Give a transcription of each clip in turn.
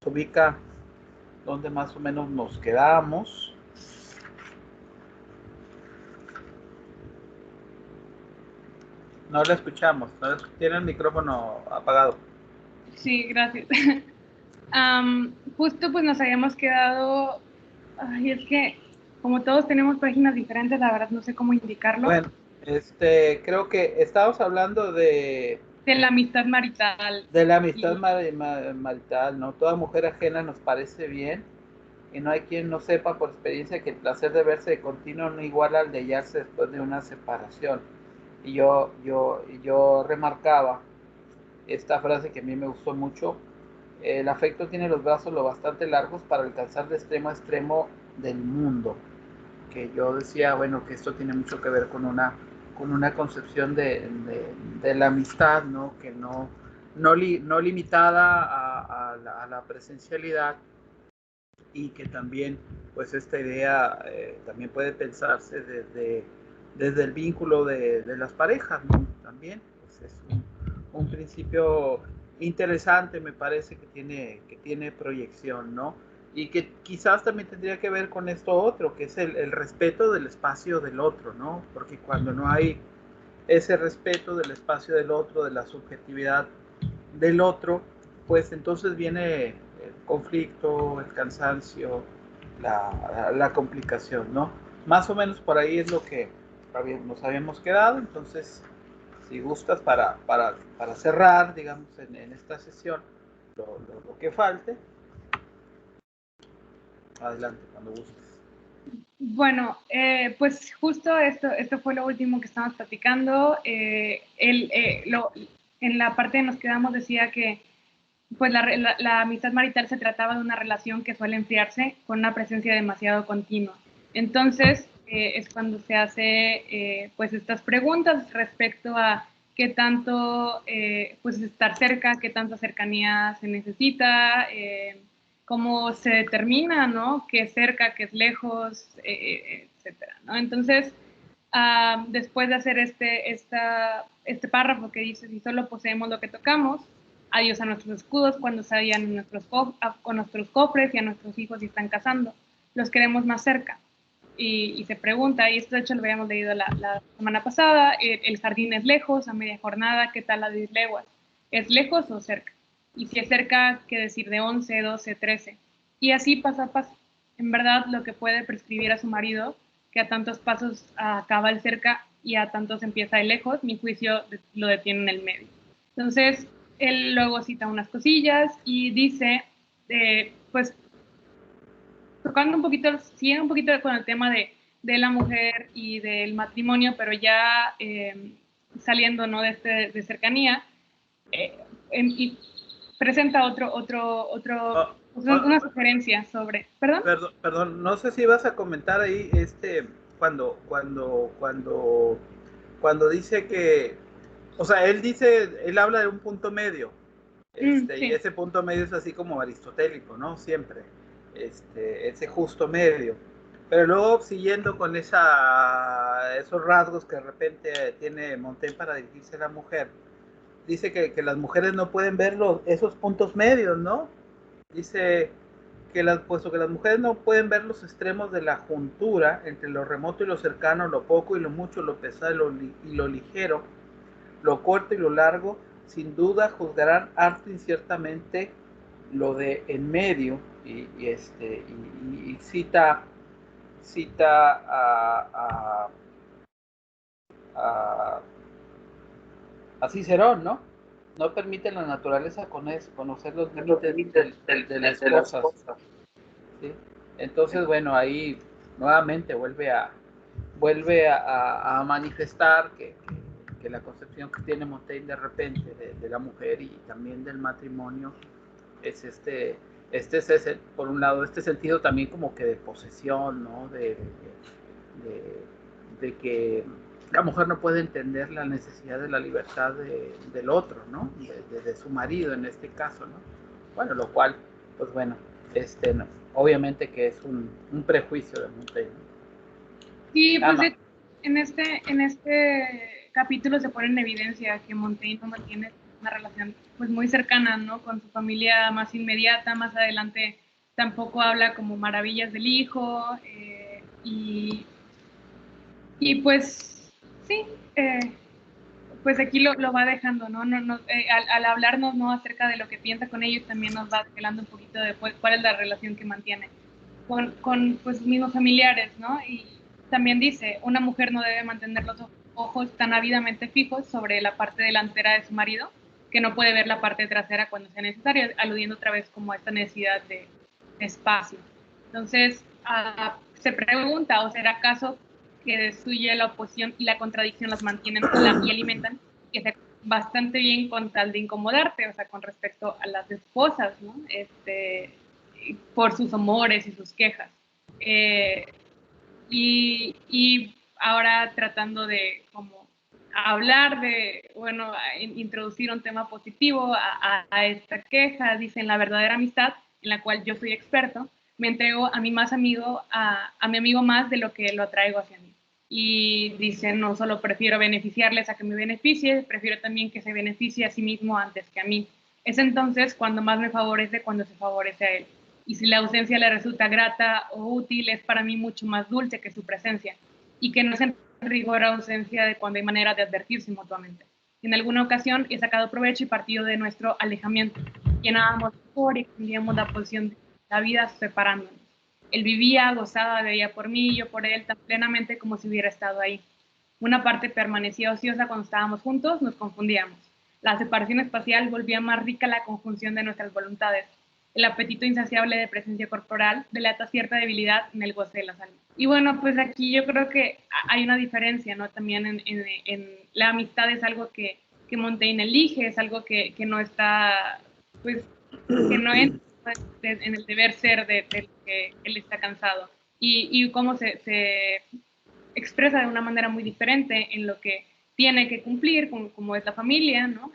ubica donde más o menos nos quedamos. No la escuchamos, tiene el micrófono apagado. Sí, gracias. Justo pues nos habíamos quedado, ay, es que como todos tenemos páginas diferentes, la verdad no sé cómo indicarlo. Bueno, creo que estábamos hablando de la amistad marital. De la amistad marital, ¿no? Toda mujer ajena nos parece bien y no hay quien no sepa por experiencia que el placer de verse de continuo no iguala al de hallarse después de una separación. Y yo remarcaba esta frase que a mí me gustó mucho: el afecto tiene los brazos lo bastante largos para alcanzar de extremo a extremo del mundo. Que yo decía, bueno, que esto tiene mucho que ver con una concepción de la amistad, ¿no? Que no limitada a la presencialidad, y que también, pues esta idea también puede pensarse desde el vínculo de las parejas, ¿no? También pues es un principio interesante, me parece, que tiene proyección, ¿no? Y que quizás también tendría que ver con esto otro, que es el respeto del espacio del otro, ¿no? Porque cuando no hay ese respeto del espacio del otro, de la subjetividad del otro, pues entonces viene el conflicto, el cansancio, la complicación, ¿no? Más o menos por ahí es lo que nos habíamos quedado. Entonces, si gustas, para cerrar, digamos, en esta sesión, lo que falte, adelante, cuando gustes. Bueno, pues justo esto fue lo último que estábamos platicando. En la parte que nos quedamos decía que pues la amistad marital se trataba de una relación que suele enfriarse con una presencia demasiado continua. Entonces, es cuando se hace pues estas preguntas respecto a qué tanto pues estar cerca, qué tanta cercanía se necesita, cómo se determina, ¿no? Qué es cerca, qué es lejos, etcétera, ¿no? Entonces, después de hacer este párrafo que dice, si solo poseemos lo que tocamos, adiós a nuestros escudos cuando se hallan con nuestros cofres y a nuestros hijos si están cazando. Los queremos más cerca. Y se pregunta, y esto de hecho lo habíamos leído la semana pasada, el jardín es lejos, a media jornada, ¿qué tal a 10 leguas? ¿Es lejos o cerca? Y si es cerca, ¿qué decir de 11, 12, 13? Y así paso a paso. En verdad, lo que puede prescribir a su marido, que a tantos pasos acaba el cerca y a tantos empieza el lejos, mi juicio lo detiene en el medio. Entonces, él luego cita unas cosillas y dice, pues, tocando un poquito, sigue un poquito con el tema de la mujer y del matrimonio, pero ya saliendo, ¿no? de cercanía, y presenta una sugerencia sobre, ¿perdón? Perdón, no sé si vas a comentar ahí cuando, cuando dice que, o sea, él habla de un punto medio, Sí. y ese punto medio es así como aristotélico, ¿no? Siempre, ese justo medio. Pero luego, siguiendo con esos rasgos que de repente tiene Montaigne para dirigirse a la mujer, dice que las mujeres no pueden ver esos puntos medios, ¿no? Dice puesto que las mujeres no pueden ver los extremos de la juntura entre lo remoto y lo cercano, lo poco y lo mucho, lo pesado y lo ligero, lo corto y lo largo, sin duda juzgarán harto inciertamente lo de en medio. Y cita a Cicerón, ¿no? No permite la naturaleza conocer los límites de las cosas. ¿Sí? Entonces, bueno, ahí nuevamente vuelve a manifestar que la concepción que tiene Montaigne de repente de la mujer y también del matrimonio es por un lado, este sentido también como que de posesión, ¿no? De que la mujer no puede entender la necesidad de la libertad del otro, ¿no? De su marido en este caso, ¿no? Bueno, lo cual, pues bueno, no, obviamente que es un prejuicio de Montaigne. Sí, pues en este capítulo se pone en evidencia que Montaigne no tiene una relación pues muy cercana, ¿no? Con su familia más inmediata, más adelante tampoco habla como maravillas del hijo, y pues sí, pues aquí lo va dejando, ¿no? Al hablarnos, ¿no?, acerca de lo que piensa con ellos, también nos va desvelando un poquito de pues, cuál es la relación que mantiene con pues, sus mismos familiares, ¿no? Y también dice, una mujer no debe mantener los ojos tan ávidamente fijos sobre la parte delantera de su marido, que no puede ver la parte trasera cuando sea necesario, aludiendo otra vez como a esta necesidad de espacio. Entonces, se pregunta, ¿o será acaso que destruye la oposición y la contradicción las mantienen y alimentan, que se bastante bien con tal de incomodarte, o sea, con respecto a las esposas, ¿no? Por sus amores y sus quejas. Y ahora tratando de como hablar de, bueno, introducir un tema positivo a esta queja, dicen la verdadera amistad, en la cual yo soy experto, me entrego a mi más amigo, a mi amigo más de lo que lo atraigo hacia mí. Y dicen, no solo prefiero beneficiarles a que me beneficie, prefiero también que se beneficie a sí mismo antes que a mí. Es entonces cuando más me favorece, cuando se favorece a él. Y si la ausencia le resulta grata o útil, es para mí mucho más dulce que su presencia, y que no es en rigor ausencia de cuando hay manera de advertirse mutuamente. En alguna ocasión he sacado provecho y partido de nuestro alejamiento. Llenábamos por y extendíamos la posición de la vida separándonos. Él vivía, gozaba, veía por mí y yo por él tan plenamente como si hubiera estado ahí. Una parte permanecía ociosa cuando estábamos juntos, nos confundíamos. La separación espacial volvía más rica la conjunción de nuestras voluntades. El apetito insaciable de presencia corporal delata cierta debilidad en el goce de las almas. Y bueno, pues aquí yo creo que hay una diferencia, ¿no? También en la amistad es algo que Montaigne elige, es algo que no está, pues, que no entra en el deber ser de que él está cansado. Y cómo se expresa de una manera muy diferente en lo que tiene que cumplir, como es la familia, ¿no?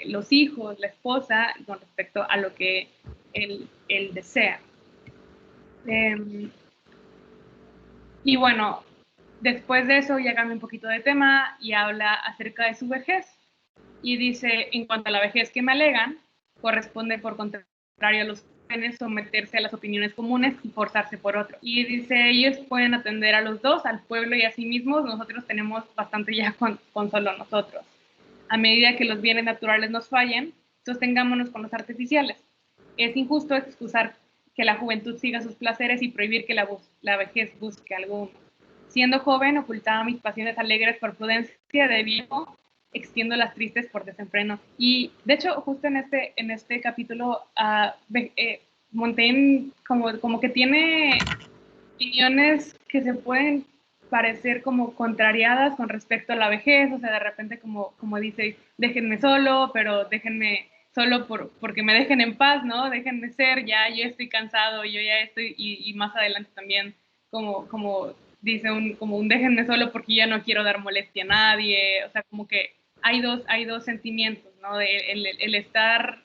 Los hijos, la esposa, con respecto a lo que él desea. Y bueno, después de eso ya cambia un poquito de tema y habla acerca de su vejez. Y dice, en cuanto a la vejez que me alegan, corresponde por contrario a los jóvenes someterse a las opiniones comunes y forzarse por otro. Y dice, ellos pueden atender a los dos, al pueblo y a sí mismos, nosotros tenemos bastante ya con solo nosotros. A medida que los bienes naturales nos fallen, sostengámonos con los artificiales. Es injusto excusar que la juventud siga sus placeres y prohibir que la vejez busque alguno. Siendo joven, ocultaba mis pasiones alegres por prudencia, de viejo extiendo las tristes por desenfreno. Y de hecho, justo en este capítulo, Montaigne como que tiene opiniones que se pueden parecer como contrariadas con respecto a la vejez, o sea, de repente como dice, déjenme solo, pero déjenme solo porque me dejen en paz, ¿no? Déjenme ser, ya yo estoy cansado, yo ya estoy, y más adelante también como dice como un déjenme solo porque ya no quiero dar molestia a nadie, o sea, como que hay dos sentimientos, ¿no? El estar,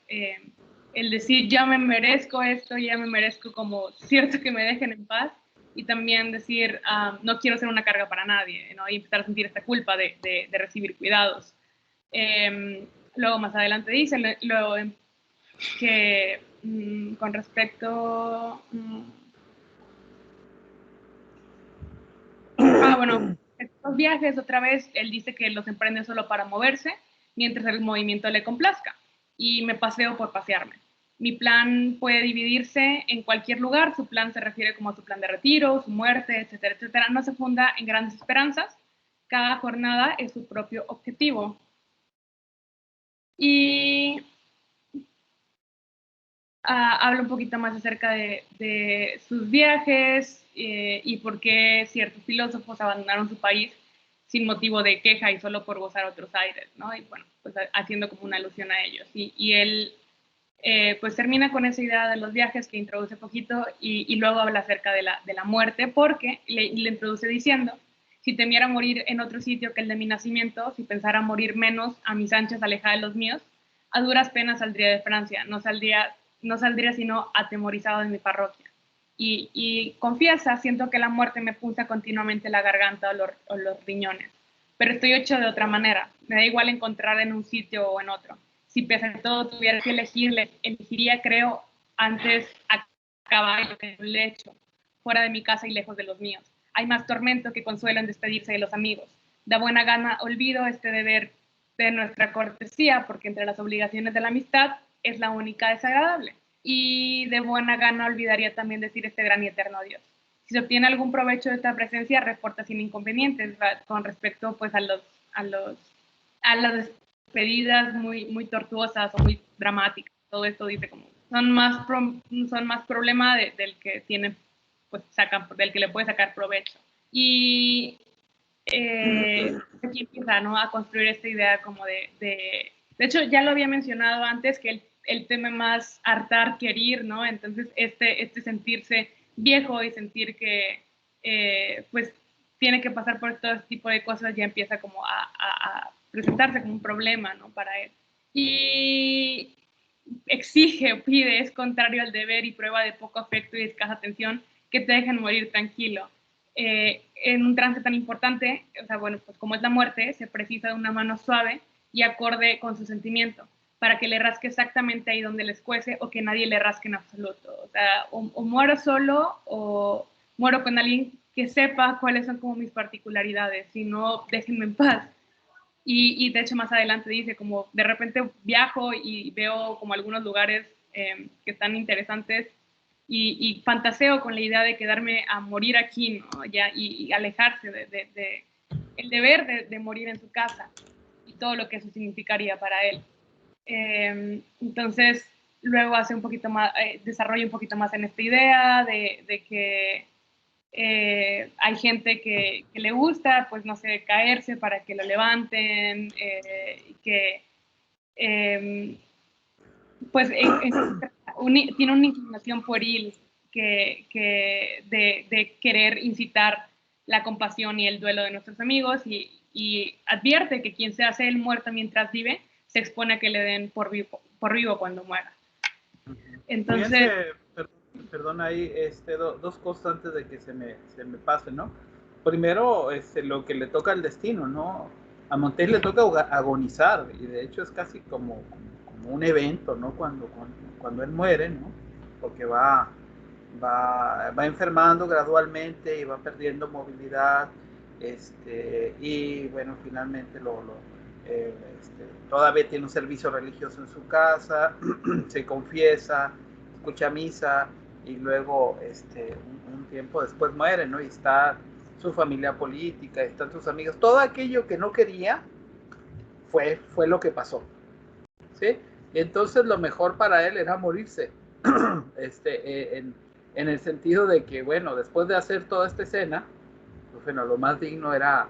el decir ya me merezco esto, ya me merezco como cierto que me dejen en paz, y también decir no quiero ser una carga para nadie, ¿no? Y empezar a sentir esta culpa de recibir cuidados. Luego más adelante dice que con respecto bueno, estos viajes otra vez, él dice que los emprende solo para moverse, mientras el movimiento le complazca, y me paseo por pasearme. Mi plan puede dividirse en cualquier lugar, su plan se refiere como a su plan de retiro, su muerte, etcétera, etcétera. No se funda en grandes esperanzas, cada jornada es su propio objetivo. Y habla un poquito más acerca de sus viajes y por qué ciertos filósofos abandonaron su país sin motivo de queja y solo por gozar otros aires, ¿no? Y bueno, pues haciendo como una alusión a ellos. Y él pues termina con esa idea de los viajes que introduce poquito y luego habla acerca de la muerte, porque le introduce diciendo, si temiera morir en otro sitio que el de mi nacimiento, si pensara morir menos a mis anchas alejada de los míos, a duras penas saldría de Francia, no saldría sino atemorizado de mi parroquia. Y confiesa, siento que la muerte me punza continuamente la garganta o los riñones, pero estoy hecho de otra manera, me da igual encontrar en un sitio o en otro. si pese a todo tuviera que elegir, elegiría, creo, antes acabar en un lecho, fuera de mi casa y lejos de los míos. Hay más tormento que consuelo en despedirse de los amigos. Da buena gana olvido este deber de nuestra cortesía, porque entre las obligaciones de la amistad es la única desagradable. Y de buena gana olvidaría también decir este gran y eterno adiós. Si se obtiene algún provecho de esta presencia, reporta sin inconvenientes con respecto pues a las despedidas muy tortuosas o muy dramáticas. Todo esto dice como son más problema del que tiene, pues del que le puede sacar provecho. Y aquí empieza, ¿no?, a construir esta idea como de hecho ya lo había mencionado antes, que el tema más hartar que herir, ¿no? Entonces este sentirse viejo y sentir que pues tiene que pasar por todo este tipo de cosas ya empieza como a presentarse como un problema, ¿no?, para él. Y exige, pide, es contrario al deber y prueba de poco afecto y escasa atención que te dejen morir tranquilo. En un trance tan importante, o sea, bueno, pues como es la muerte, se precisa de una mano suave y acorde con su sentimiento, para que le rasque exactamente ahí donde les cuece o que nadie le rasque en absoluto. O sea, o muero solo o muero con alguien que sepa cuáles son como mis particularidades, si no, déjenme en paz. Y de hecho más adelante dice como de repente viajo y veo como algunos lugares que están interesantes y fantaseo con la idea de quedarme a morir aquí, ¿no? Ya, y alejarse de el deber de morir en su casa y todo lo que eso significaría para él. Entonces luego hace un poquito más, desarrolla un poquito más en esta idea de que hay gente que le gusta, pues no sé, caerse para que lo levanten, que pues tiene una inclinación pueril de querer incitar la compasión y el duelo de nuestros amigos y advierte que quien se hace el muerto mientras vive se expone a que le den por vivo cuando muera. Entonces, fíjense, perdón ahí, dos cosas antes de que se me pase, ¿no? Primero, lo que le toca al destino, ¿no? A Montes le toca agonizar, y de hecho es casi como un evento, ¿no? Cuando él muere, ¿no? Porque va enfermando gradualmente y va perdiendo movilidad, y bueno, finalmente todavía tiene un servicio religioso en su casa, se confiesa, escucha misa y luego un tiempo después muere, ¿no? Y está su familia política, están sus amigos, todo aquello que no quería fue lo que pasó, ¿sí? Y entonces lo mejor para él era morirse, en el sentido de que, bueno, después de hacer toda esta escena, pues bueno, lo más digno era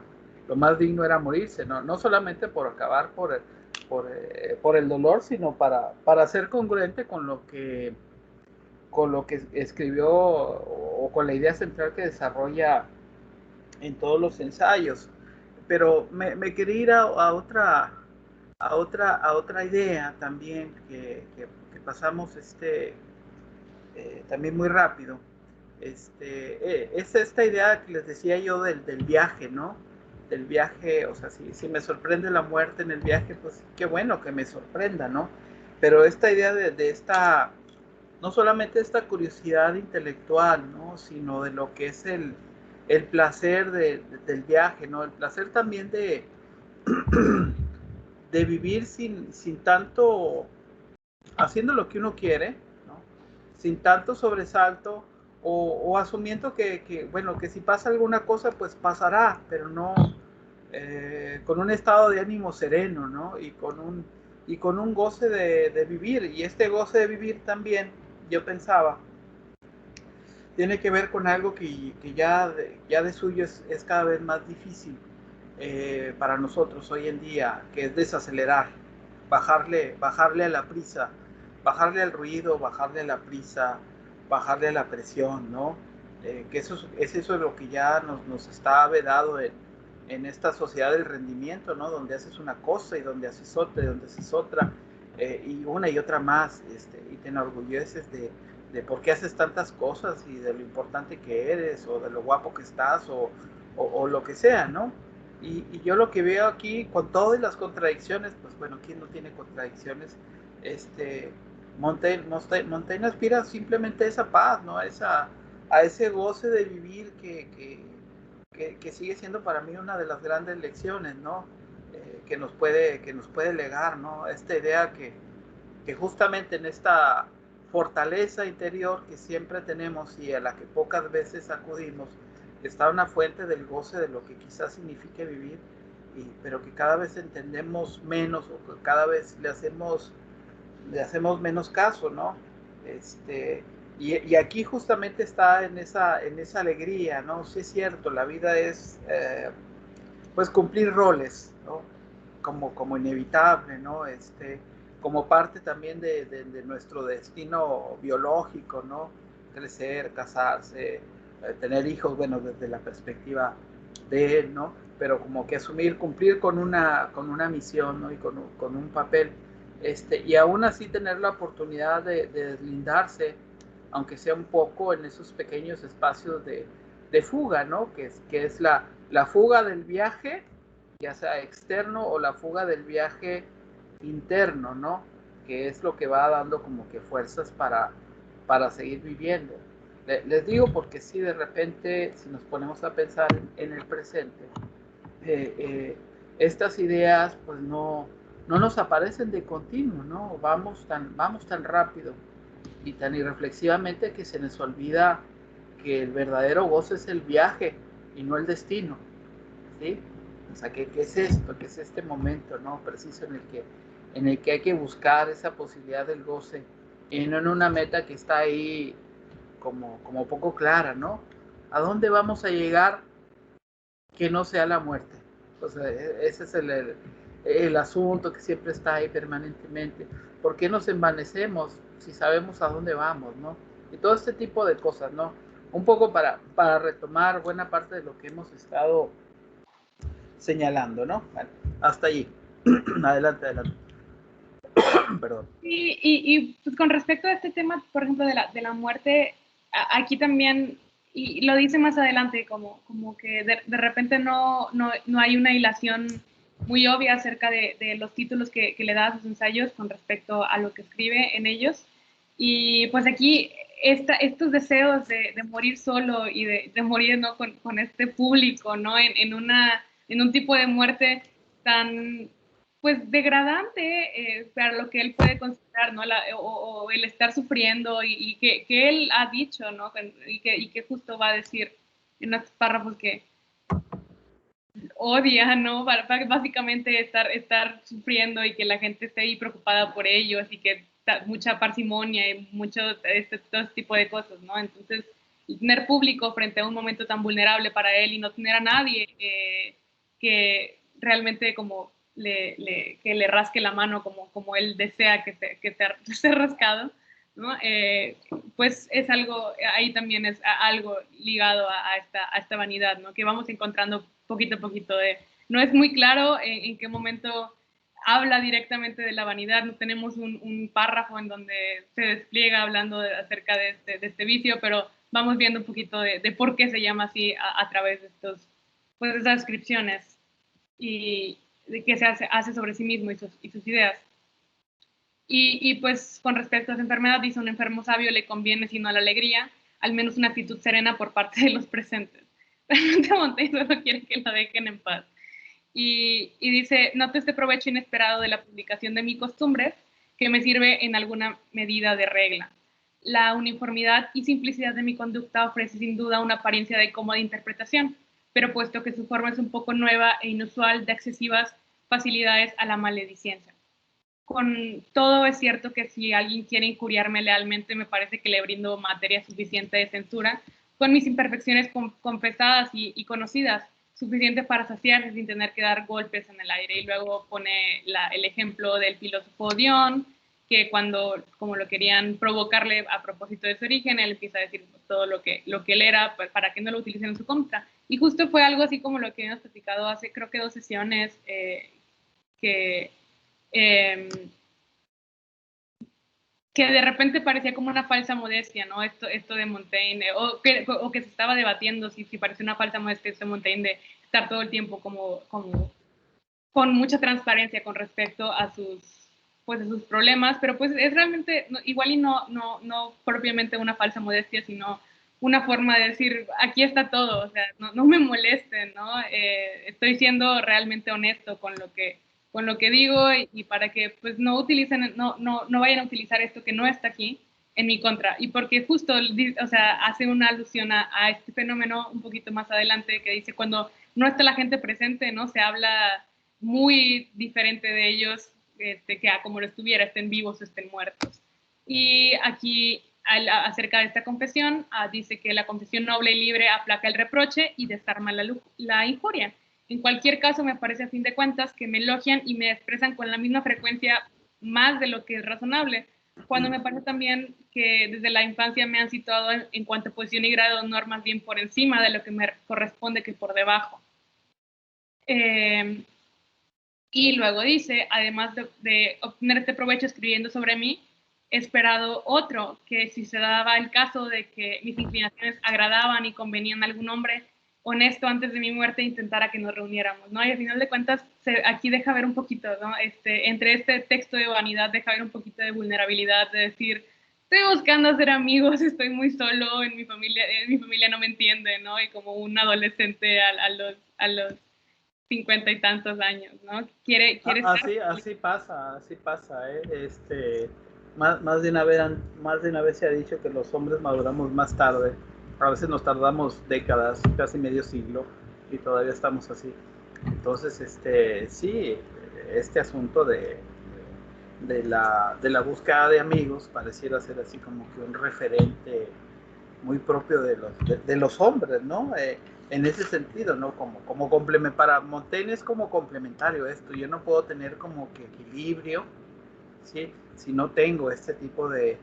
morirse, no solamente por acabar por el dolor, sino para ser congruente con lo que escribió o con la idea central que desarrolla en todos los ensayos. Pero me quería ir a otra idea también que pasamos también muy rápido. Es esta idea que les decía yo del viaje, ¿no? Del viaje, o sea, si me sorprende la muerte en el viaje, pues qué bueno que me sorprenda, ¿no? Pero esta idea de esta, no solamente esta curiosidad intelectual, ¿no? Sino de lo que es el placer del viaje, ¿no? El placer también de vivir sin tanto, haciendo lo que uno quiere, ¿no? Sin tanto sobresalto o asumiendo bueno, que si pasa alguna cosa, pues pasará, pero no con un estado de ánimo sereno, ¿no? Y con un goce de vivir. Y este goce de vivir también, yo pensaba, tiene que ver con algo que ya de suyo es cada vez más difícil para nosotros hoy en día, que es desacelerar, bajarle a la prisa, bajarle al ruido, bajarle a la prisa, bajarle a la presión, ¿no? Que eso es lo que ya nos está vedado en esta sociedad del rendimiento, ¿no? Donde haces una cosa y donde haces otra y donde haces otra, y una y otra más, y te enorgulleces de por qué haces tantas cosas y de lo importante que eres o de lo guapo que estás o lo que sea, ¿no? Y yo lo que veo aquí, con todas las contradicciones, pues bueno, ¿quién no tiene contradicciones? Este, Montaigne aspira simplemente a esa paz, ¿no? A ese goce de vivir que sigue siendo para mí una de las grandes lecciones, ¿no? Que nos puede legar, ¿no? Esta idea que justamente en esta fortaleza interior que siempre tenemos y a la que pocas veces acudimos, está una fuente del goce de lo que quizás signifique vivir, pero que cada vez entendemos menos o que cada vez le hacemos menos caso, ¿no? Y aquí justamente está en esa alegría, ¿no? Sí es cierto, la vida es pues cumplir roles, ¿no? Como inevitable, ¿no? Como parte también de nuestro destino biológico, ¿no? Crecer, casarse, tener hijos, bueno, desde la perspectiva de él, ¿no? Pero como que asumir, cumplir con una misión, ¿no? Y con un papel, y aún así tener la oportunidad de deslindarse, aunque sea un poco en esos pequeños espacios de fuga, ¿no? Que es la fuga del viaje, ya sea externo, o la fuga del viaje interno, ¿no? Que es lo que va dando como que fuerzas para seguir viviendo. Les digo porque si de repente, si nos ponemos a pensar en el presente, eh, eh, estas ideas pues no nos aparecen de continuo, ¿no? Vamos tan rápido y tan irreflexivamente que se nos olvida que el verdadero gozo es el viaje y no el destino, ¿sí? O sea, ¿qué es esto? ¿Qué es este momento, ¿no? Preciso en el que hay que buscar esa posibilidad del goce y no en una meta que está ahí como poco clara, ¿no? ¿A dónde vamos a llegar que no sea la muerte? O sea, ese es el asunto que siempre está ahí permanentemente. ¿Por qué nos envanecemos si sabemos a dónde vamos, ¿no? Y todo este tipo de cosas, ¿no? Un poco para retomar buena parte de lo que hemos estado señalando, ¿no? Bueno, hasta allí. Adelante, adelante. Perdón. Pues con respecto a este tema, por ejemplo, de la muerte, aquí también, y lo dice más adelante, como que de repente no hay una hilación muy obvia acerca de los títulos que le da a sus ensayos con respecto a lo que escribe en ellos. Y pues aquí estos deseos de morir solo y de morir, ¿no? Con este público, ¿no? En un tipo de muerte tan pues degradante para lo que él puede considerar, ¿no? O el estar sufriendo y que él ha dicho, ¿no? Y que justo va a decir en estos párrafos que odia, ¿no? Básicamente estar sufriendo y que la gente esté ahí preocupada por ellos y que mucha parsimonia y mucho todo este tipo de cosas, ¿no? Entonces, tener público frente a un momento tan vulnerable para él y no tener a nadie que realmente como que le rasque la mano como él desea que sea rascado, ¿no? Pues es algo, ahí también es algo ligado a esta vanidad, ¿no? Que vamos encontrando poquito a poquito. No es muy claro en qué momento habla directamente de la vanidad, no tenemos un párrafo en donde se despliega hablando acerca de este vicio, pero vamos viendo un poquito de por qué se llama así a través de pues, esas descripciones y de qué se hace sobre sí mismo y sus ideas. Pues con respecto a esa enfermedad, dice, un enfermo sabio le conviene, sino a la alegría, al menos una actitud serena por parte de los presentes. Realmente Montaigne solo quiere que la dejen en paz. Dice, noto este provecho inesperado de la publicación de mis costumbres, que me sirve en alguna medida de regla. La uniformidad y simplicidad de mi conducta ofrece sin duda una apariencia de cómoda interpretación, pero puesto que su forma es un poco nueva e inusual, de excesivas facilidades a la maledicencia. Con todo es cierto que si alguien quiere injuriarme lealmente, me parece que le brindo materia suficiente de censura, con mis imperfecciones confesadas y conocidas, suficiente para saciarse sin tener que dar golpes en el aire. Y luego pone el ejemplo del filósofo Dion, que cuando como lo querían provocarle a propósito de su origen, él empieza a decir todo lo que él era para que no lo utilicen en su contra. Y justo fue algo así como lo que hemos platicado hace creo que 2 sesiones, que eh, que de repente parecía como una falsa modestia, ¿no? Esto de Montaigne, o que se estaba debatiendo si parecía una falsa modestia esto de Montaigne, de estar todo el tiempo como con mucha transparencia con respecto a sus problemas, pero pues es realmente, igual y no propiamente una falsa modestia, sino una forma de decir, aquí está todo, o sea, no me molesten, ¿no? Estoy siendo realmente honesto con lo que digo y para que pues no vayan a utilizar esto que no está aquí en mi contra. Y porque justo, o sea, hace una alusión a este fenómeno un poquito más adelante que dice cuando no está la gente presente, ¿no? Se habla muy diferente de ellos que a como lo estuviera, estén vivos o estén muertos. Y aquí, acerca de esta confesión, dice que la confesión noble y libre aplaca el reproche y desarma la injuria. En cualquier caso, me parece a fin de cuentas que me elogian y me expresan con la misma frecuencia más de lo que es razonable, cuando me parece también que desde la infancia me han situado en cuanto a posición y grado de honor más bien por encima de lo que me corresponde que por debajo. Y luego dice, además de obtener este provecho escribiendo sobre mí, he esperado otro, que si se daba el caso de que mis inclinaciones agradaban y convenían a algún hombre honesto antes de mi muerte, intentara que nos reuniéramos, ¿no? Y al final de cuentas, aquí deja ver un poquito, ¿no? Entre este texto de vanidad, deja ver un poquito de vulnerabilidad, de decir, estoy buscando hacer amigos, estoy muy solo, en mi familia no me entiende, ¿no? Y como un adolescente a los 50 y tantos años, ¿no? Quiere estar... Así pasa, ¿eh? Más de una vez se ha dicho que los hombres maduramos más tarde. A veces nos tardamos décadas, casi medio siglo, y todavía estamos así. Entonces, sí, este asunto de la búsqueda de amigos pareciera ser así como que un referente muy propio de los hombres, ¿no? En ese sentido, ¿no? Como para Montaigne es como complementario esto. Yo no puedo tener como que equilibrio, ¿sí? Si no tengo este tipo de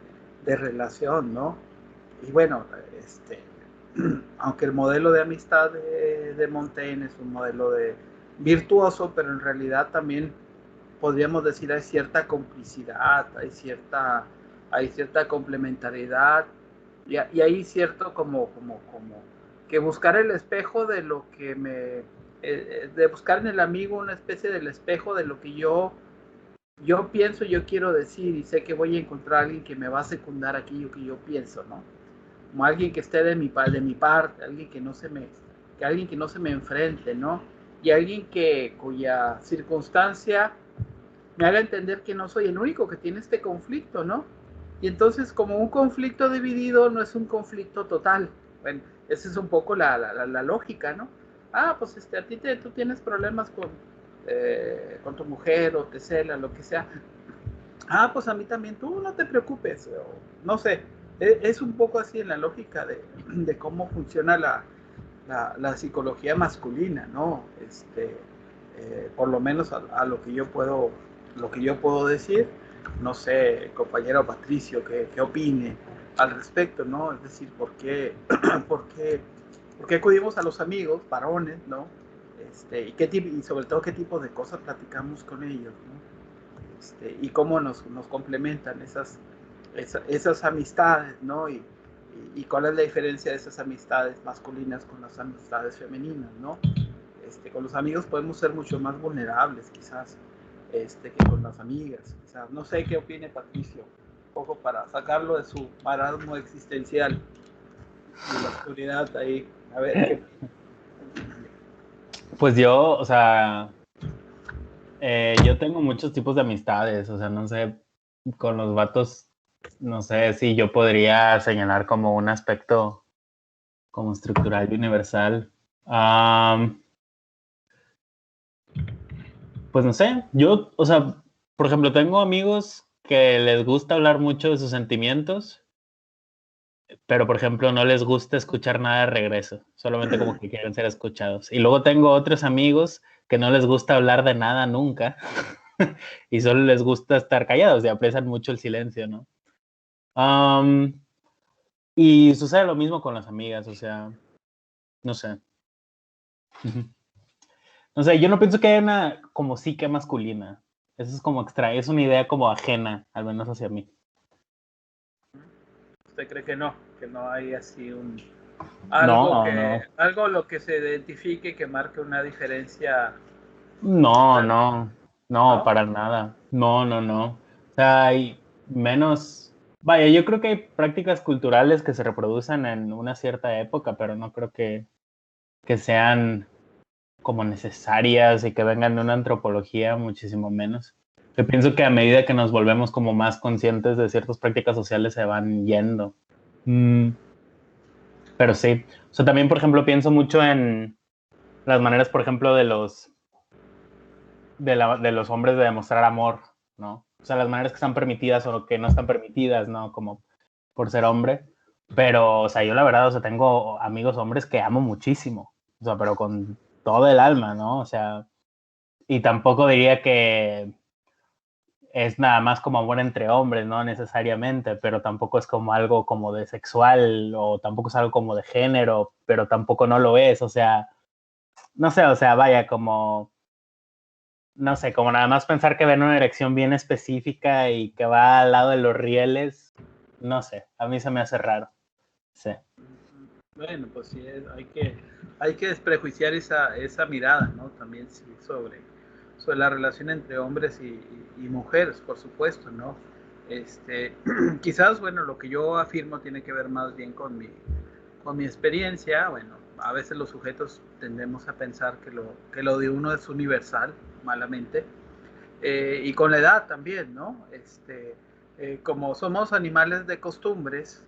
relación, ¿no? Y bueno, aunque el modelo de amistad de Montaigne es un modelo virtuoso, pero en realidad también podríamos decir hay cierta complicidad, hay cierta complementariedad y hay cierto como que buscar el espejo de lo que de buscar en el amigo una especie del espejo de lo que yo pienso, yo quiero decir y sé que voy a encontrar a alguien que me va a secundar aquello que yo pienso, ¿no? Como alguien que esté de mi parte, alguien que alguien que no se me enfrente, ¿no? Y alguien cuya circunstancia me haga entender que no soy el único que tiene este conflicto, ¿no? Y entonces, como un conflicto dividido no es un conflicto total. Bueno, esa es un poco la lógica, ¿no? Pues tú tienes problemas con tu mujer o te cela, lo que sea. Pues a mí también, tú no te preocupes, o, no sé, es un poco así en la lógica de cómo funciona la psicología masculina, ¿no? Por lo menos a lo que yo puedo decir, no sé, compañero Patricio, qué opine al respecto, ¿no? Es decir, por qué acudimos a los amigos, varones, ¿no? Y sobre todo qué tipo de cosas platicamos con ellos, ¿no? Y cómo nos complementan esas amistades, ¿no? Y cuál es la diferencia de esas amistades masculinas con las amistades femeninas, ¿no? Con los amigos podemos ser mucho más vulnerables, quizás, que con las amigas, quizás. No sé qué opine Patricio, un poco para sacarlo de su marasmo existencial, de la oscuridad ahí. A ver, ¿qué? Pues yo, o sea, yo tengo muchos tipos de amistades, o sea, no sé, con los vatos, no sé si yo podría señalar como un aspecto como estructural y universal. Pues no sé, yo, o sea, por ejemplo, tengo amigos que les gusta hablar mucho de sus sentimientos, pero por ejemplo no les gusta escuchar nada de regreso, solamente como que quieren ser escuchados. Y luego tengo otros amigos que no les gusta hablar de nada nunca y solo les gusta estar callados y aprecian mucho el silencio, ¿no? Y sucede lo mismo con las amigas, o sea, no sé. No sé, yo no pienso que haya una como psique masculina. Eso es como extra, es una idea como ajena, al menos hacia mí. ¿Usted cree que no hay así Algo lo que se identifique, que marque una diferencia. No, Claro. no, no, ¿No? para nada. No, no, no. O sea, hay menos. Vaya, yo creo que hay prácticas culturales que se reproducen en una cierta época, pero no creo que sean como necesarias y que vengan de una antropología, muchísimo menos. Yo pienso que a medida que nos volvemos como más conscientes de ciertas prácticas sociales se van yendo. Mm, pero sí. O sea, también, por ejemplo, pienso mucho en las maneras, por ejemplo, de los hombres de demostrar amor, ¿no? O sea, las maneras que están permitidas o que no están permitidas, ¿no? Como por ser hombre. Pero, o sea, yo la verdad, o sea, tengo amigos hombres que amo muchísimo. O sea, pero con todo el alma, ¿no? O sea, y tampoco diría que es nada más como amor entre hombres, no necesariamente, pero tampoco es como algo como de sexual o tampoco es algo como de género, pero tampoco no lo es, o sea, no sé, o sea, vaya, como no sé, como nada más pensar que ven una erección bien específica y que va al lado de los rieles, no sé, a mí se me hace raro. Sí. Bueno, pues sí, hay que desprejuiciar esa mirada, ¿no? También sí, sobre la relación entre hombres y mujeres, por supuesto, ¿no? Quizás, bueno, lo que yo afirmo tiene que ver más bien con mi experiencia. Bueno, a veces los sujetos tendemos a pensar que lo de uno es universal, malamente, y con la edad también, ¿no? Como somos animales de costumbres,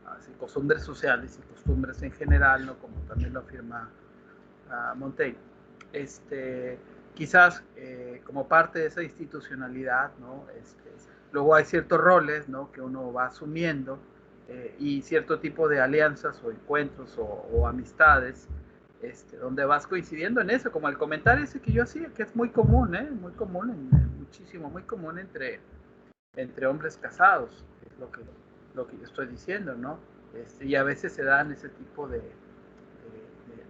así, costumbres sociales y costumbres en general, ¿no? Como también lo afirma Montaigne, quizás como parte de esa institucionalidad, ¿no? Luego hay ciertos roles, ¿no? Que uno va asumiendo, y cierto tipo de alianzas o encuentros o amistades, donde vas coincidiendo en eso, como el comentario ese que yo hacía, que es muy común, muy común, muchísimo, muy común entre hombres casados, es lo que yo estoy diciendo, ¿no? Y a veces se dan ese tipo de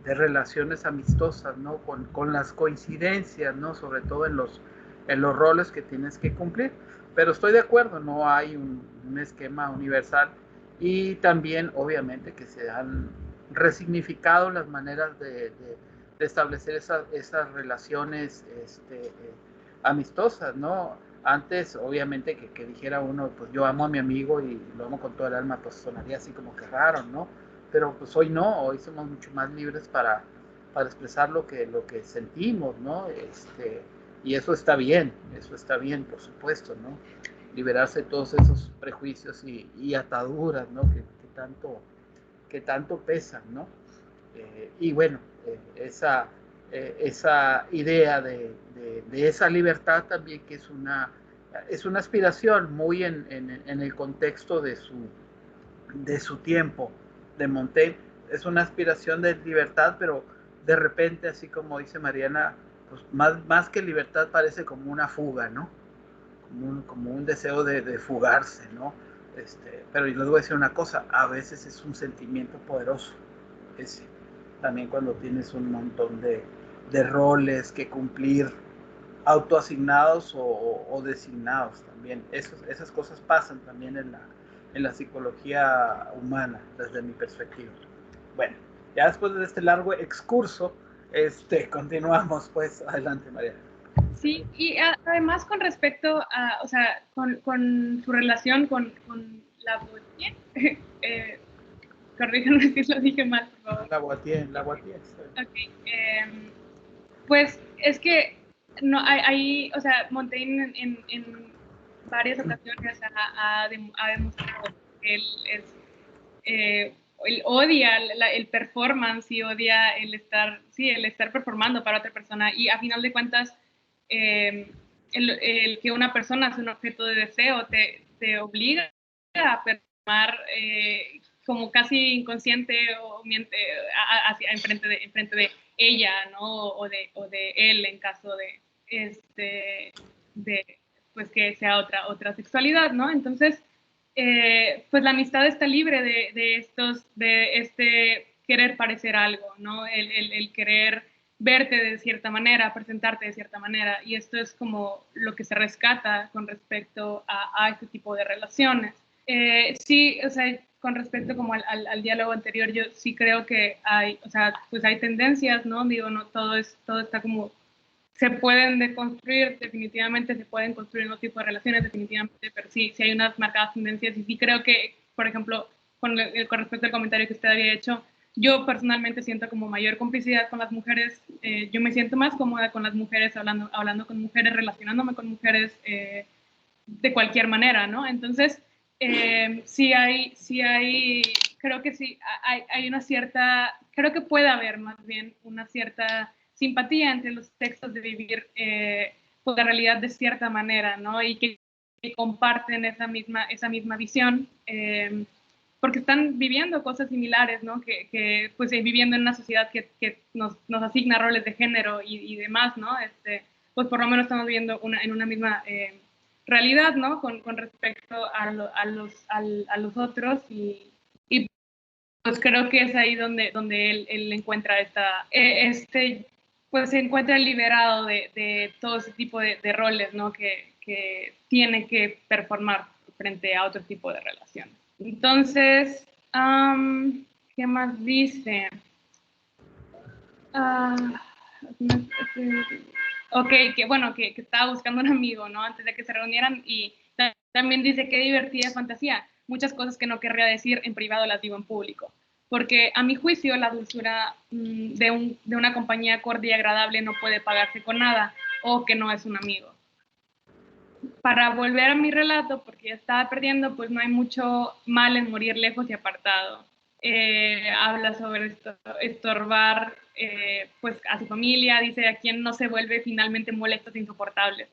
relaciones amistosas, ¿no? Con las coincidencias, ¿no? Sobre todo en los roles que tienes que cumplir. Pero estoy de acuerdo, no hay un esquema universal, y también, obviamente, que se han resignificado las maneras de establecer esas relaciones amistosas, ¿no? Antes, obviamente, que dijera uno, pues yo amo a mi amigo y lo amo con toda el alma, pues sonaría así como que raro, ¿no? Pero pues hoy no, hoy somos mucho más libres para expresar lo que sentimos, ¿no? Y eso está bien, por supuesto, ¿no? Liberarse de todos esos prejuicios y ataduras, ¿no? Que tanto pesan, ¿no? Y bueno, esa idea de esa libertad también, que es una aspiración muy en el contexto de su tiempo, de Montaigne, es una aspiración de libertad, pero de repente, así como dice Mariana, pues más que libertad parece como una fuga, ¿no? Como un deseo de fugarse, ¿no? Pero yo les voy a decir una cosa, a veces es un sentimiento poderoso, ese. También cuando tienes un montón de roles que cumplir, autoasignados o designados también. Esas cosas pasan también en la psicología humana, desde mi perspectiva. Bueno, ya después de este largo excurso, continuamos, pues. Adelante, María. Sí, y además con respecto a, o sea, con su relación con la Botier, corríjanme si lo dije mal, por favor. La Guatier. Okay, pues es que no hay, o sea, Montaigne en varias ocasiones ha demostrado que él odia el performance y odia el estar performando para otra persona, y a final de cuentas el que una persona es un objeto de deseo te obliga a performar como casi inconsciente o miente hacia enfrente de ella, ¿no? O de él en caso de pues que sea otra sexualidad, ¿no? Entonces, pues la amistad está libre de este querer parecer algo, ¿no? El querer verte de cierta manera, presentarte de cierta manera, y esto es como lo que se rescata con respecto a este tipo de relaciones. Sí, o sea, con respecto como al diálogo anterior, yo sí creo que hay, o sea, pues hay tendencias, ¿no? Digo, no todo está como, se pueden deconstruir, definitivamente se pueden construir otro tipo de relaciones, definitivamente, pero sí hay unas marcadas tendencias y sí creo que, por ejemplo, con respecto al comentario que usted había hecho, yo personalmente siento como mayor complicidad con las mujeres, yo me siento más cómoda con las mujeres, hablando con mujeres, relacionándome con mujeres de cualquier manera, ¿no? Entonces, sí hay, creo que sí, hay una cierta, creo que puede haber más bien una cierta simpatía entre los textos de vivir pues la realidad de cierta manera, ¿no? Y que comparten esa misma visión, porque están viviendo cosas similares, ¿no? Que pues viviendo en una sociedad que nos asigna roles de género y demás, ¿no? Pues por lo menos estamos viviendo en una misma realidad, ¿no? Con respecto a los otros y pues creo que es ahí donde él encuentra pues se encuentra liberado de todo ese tipo de roles, ¿no? Que tiene que performar frente a otro tipo de relaciones. Entonces, ¿qué más dice? Ok, que estaba buscando un amigo, ¿no? Antes de que se reunieran y también dice qué divertida fantasía. Muchas cosas que no querría decir en privado las digo en público. Porque a mi juicio la dulzura de una compañía cordial y agradable no puede pagarse con nada o que no es un amigo. Para volver a mi relato, porque ya estaba perdiendo, pues no hay mucho mal en morir lejos y apartado. Habla sobre estorbar pues a su familia, dice a quien no se vuelve finalmente molestos e insoportables.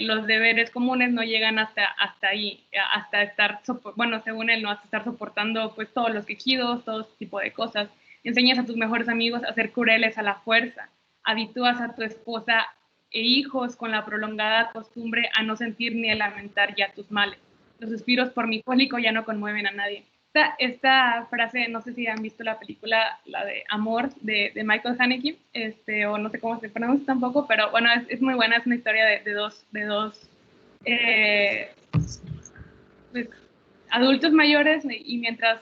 Los deberes comunes no llegan hasta ahí, hasta estar, bueno, según él, no hasta estar soportando pues todos los quejidos, todo ese tipo de cosas. Enseñas a tus mejores amigos a ser crueles a la fuerza, habitúas a tu esposa e hijos con la prolongada costumbre a no sentir ni a lamentar ya tus males. Los suspiros por mi cólico ya no conmueven a nadie. Esta frase, no sé si han visto la película, la de Amor, de Michael Haneke, o no sé cómo se pronuncia tampoco, pero bueno, es muy buena, es una historia de dos pues, adultos mayores y mientras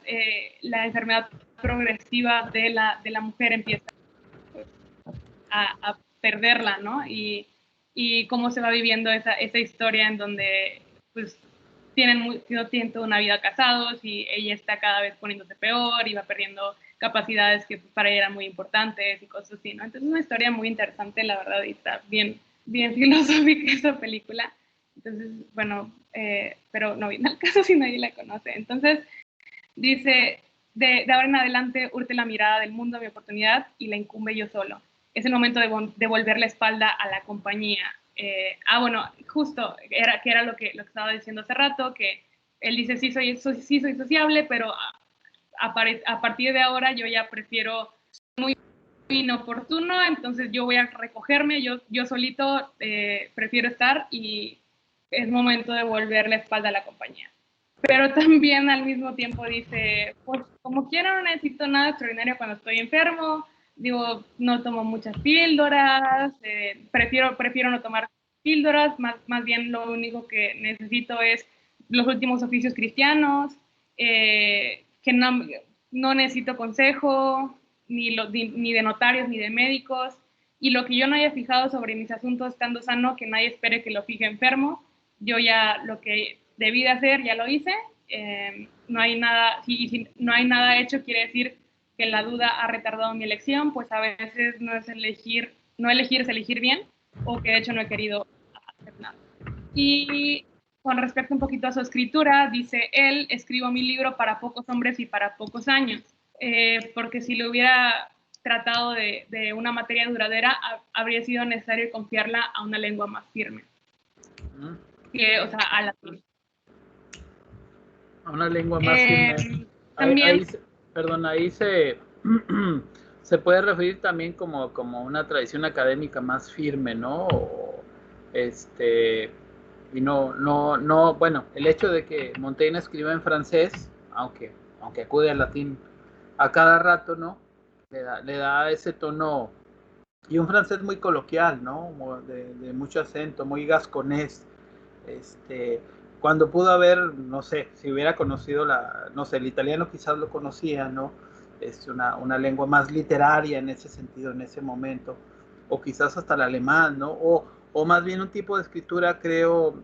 la enfermedad progresiva de la mujer empieza pues, a perderla, ¿no? Y cómo se va viviendo esa historia en donde pues tienen toda una vida casados y ella está cada vez poniéndose peor y va perdiendo capacidades que para ella eran muy importantes y cosas así, ¿no? Entonces es una historia muy interesante, la verdad, y está bien filosófica esa película. Entonces, bueno, pero no viene al caso si nadie la conoce. Entonces, dice, de ahora en adelante urte la mirada del mundo a mi oportunidad y la incumbe yo solo. Es el momento de volver la espalda a la compañía. Bueno, justo, que era lo que estaba diciendo hace rato, que él dice, sí soy sociable, pero a partir de ahora yo ya prefiero muy inoportuno, entonces yo voy a recogerme, yo solito prefiero estar y es momento de volver la espalda a la compañía. Pero también al mismo tiempo dice, pues como quiera no necesito nada extraordinario cuando estoy enfermo, digo, no tomo muchas píldoras, prefiero no tomar píldoras, más bien lo único que necesito es los últimos oficios cristianos, que no necesito consejo, ni de notarios ni de médicos, y lo que yo no haya fijado sobre mis asuntos estando sano, que nadie espere que lo fije enfermo, yo ya lo que debí de hacer ya lo hice, no hay nada, si no hay nada hecho quiere decir que la duda ha retardado mi elección, pues a veces no es elegir es elegir bien, o que de hecho no he querido hacer nada. Y con respecto un poquito a su escritura, dice él, escribo mi libro para pocos hombres y para pocos años, porque si lo hubiera tratado de una materia duradera, habría sido necesario confiarla a una lengua más firme. O sea, a latín. A una lengua más firme. También, Ahí se puede referir también como una tradición académica más firme, ¿no? Y no, bueno, el hecho de que Montaigne escriba en francés, aunque acude al latín a cada rato, ¿no? Le da ese tono, y un francés muy coloquial, ¿no? De mucho acento, muy gasconés, cuando pudo haber, no sé, si hubiera conocido no sé, el italiano quizás lo conocía, ¿no? Es una lengua más literaria en ese sentido, en ese momento, o quizás hasta el alemán, ¿no? O más bien un tipo de escritura, creo,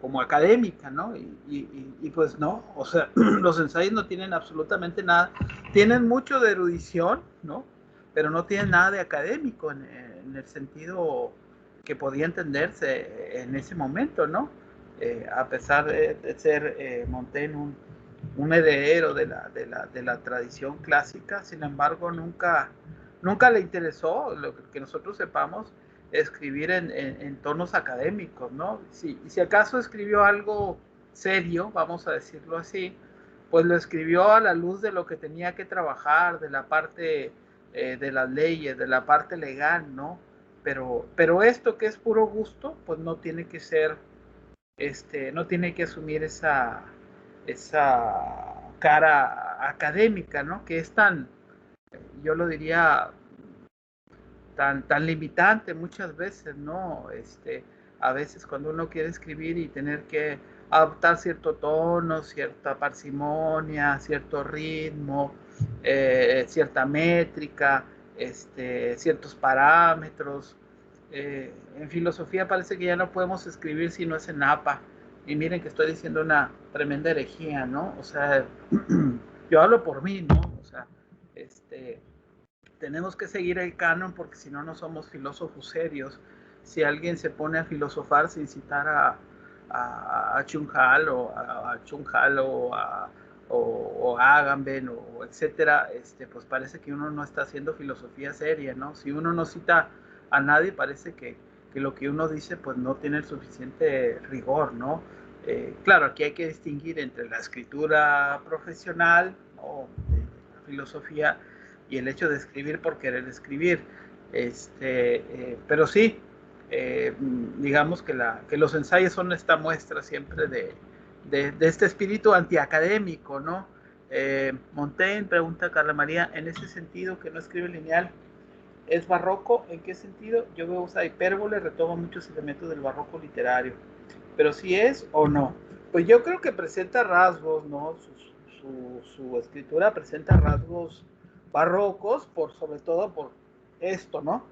como académica, ¿no? Y pues no, o sea, los ensayos no tienen absolutamente nada, tienen mucho de erudición, ¿no? Pero no tienen nada de académico en el sentido que podía entenderse en ese momento, ¿no? A pesar de ser Montaigne un heredero de la tradición clásica, sin embargo, nunca le interesó, lo que nosotros sepamos, escribir en tonos académicos, ¿no? Si acaso escribió algo serio, vamos a decirlo así, pues lo escribió a la luz de lo que tenía que trabajar, de la parte de las leyes, de la parte legal, ¿no? Pero esto que es puro gusto, pues no tiene que ser, no tiene que asumir esa cara académica, ¿no? Que es tan, yo lo diría, tan limitante muchas veces, ¿no? A veces cuando uno quiere escribir y tener que adoptar cierto tono, cierta parsimonia, cierto ritmo, cierta métrica, ciertos parámetros. En filosofía parece que ya no podemos escribir si no es en APA. Y miren que estoy diciendo una tremenda herejía, ¿no? O sea, yo hablo por mí, ¿no? O sea, tenemos que seguir el canon porque si no, no somos filósofos serios. Si alguien se pone a filosofar sin citar a Chung-Hal o a Agamben o etcétera, pues parece que uno no está haciendo filosofía seria, ¿no? Si uno no cita a nadie, parece que lo que uno dice pues no tiene el suficiente rigor, ¿no? Claro, aquí hay que distinguir entre la escritura profesional o la filosofía y el hecho de escribir por querer escribir. Pero sí, digamos que los ensayos son esta muestra siempre de este espíritu antiacadémico, ¿no? Montaigne, pregunta Carla María, en ese sentido que no escribe lineal, ¿es barroco? ¿En qué sentido? Yo veo usa hipérbole, retoma muchos elementos del barroco literario, pero si es o no. Pues yo creo que presenta rasgos, ¿no? Su escritura presenta rasgos barrocos, sobre todo por esto, ¿no?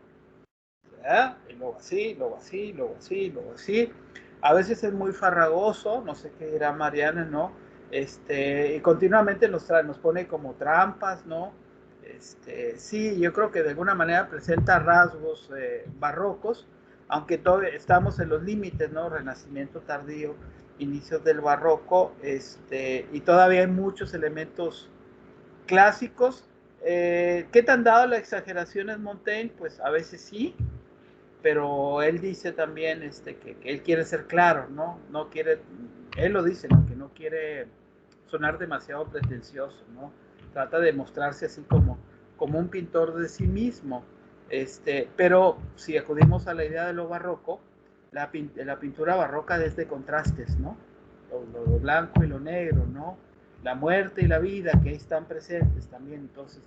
Y luego así, luego así, luego así, luego así. A veces es muy farragoso, no sé qué dirá Mariana, ¿no? Y continuamente nos pone como trampas, ¿no? Sí, yo creo que de alguna manera presenta rasgos barrocos, aunque todavía estamos en los límites, ¿no? Renacimiento tardío, inicios del barroco, y todavía hay muchos elementos clásicos. ¿Qué tan dado la exageración es Montaigne? Pues a veces sí, pero él dice también que él quiere ser claro, ¿no? No quiere, él lo dice, ¿no? Que no quiere sonar demasiado pretencioso, ¿no? Trata de mostrarse así como un pintor de sí mismo. Pero si acudimos a la idea de lo barroco, la pintura barroca es de contrastes, ¿no? Lo blanco y lo negro, ¿no? La muerte y la vida que ahí están presentes también. Entonces,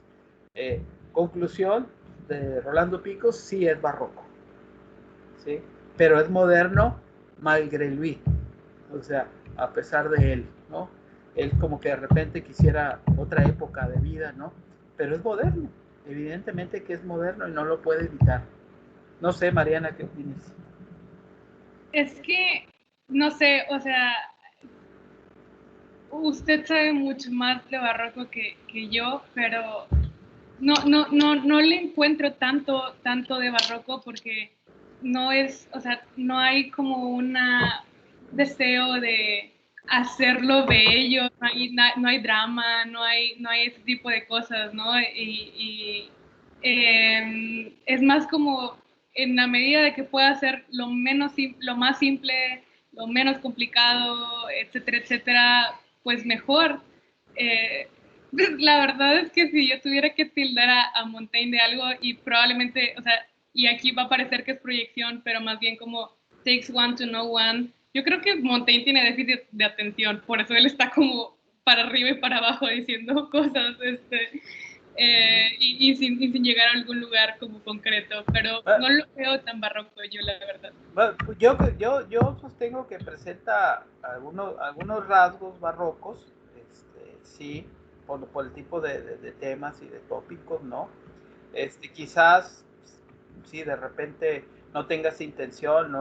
conclusión de Rolando Picos, sí es barroco, ¿sí? Pero es moderno malgré lui, o sea, a pesar de él, ¿no? Él como que de repente quisiera otra época de vida, ¿no? Pero es moderno, evidentemente que es moderno y no lo puede evitar. No sé, Mariana, ¿qué opinas? Es que, no sé, o sea, usted sabe mucho más de barroco que yo, pero no le encuentro tanto de barroco porque no es, o sea, no hay como un deseo de hacerlo bello, no hay drama, no hay ese tipo de cosas, ¿no? Es más como en la medida de que pueda ser lo más simple, lo menos complicado, etcétera, etcétera, pues mejor. Eh, la verdad es que si yo tuviera que tildar a Montaigne de algo y probablemente, o sea, y aquí va a parecer que es proyección, pero más bien como takes one to know one, yo creo que Montaigne tiene déficit de atención, por eso él está como para arriba y para abajo diciendo cosas, y sin llegar a algún lugar como concreto, pero no lo veo tan barroco yo, la verdad. Pues yo sostengo que presenta algunos rasgos barrocos, sí, por el tipo de temas y de tópicos, ¿no? Quizás, sí, de repente no tengas intención,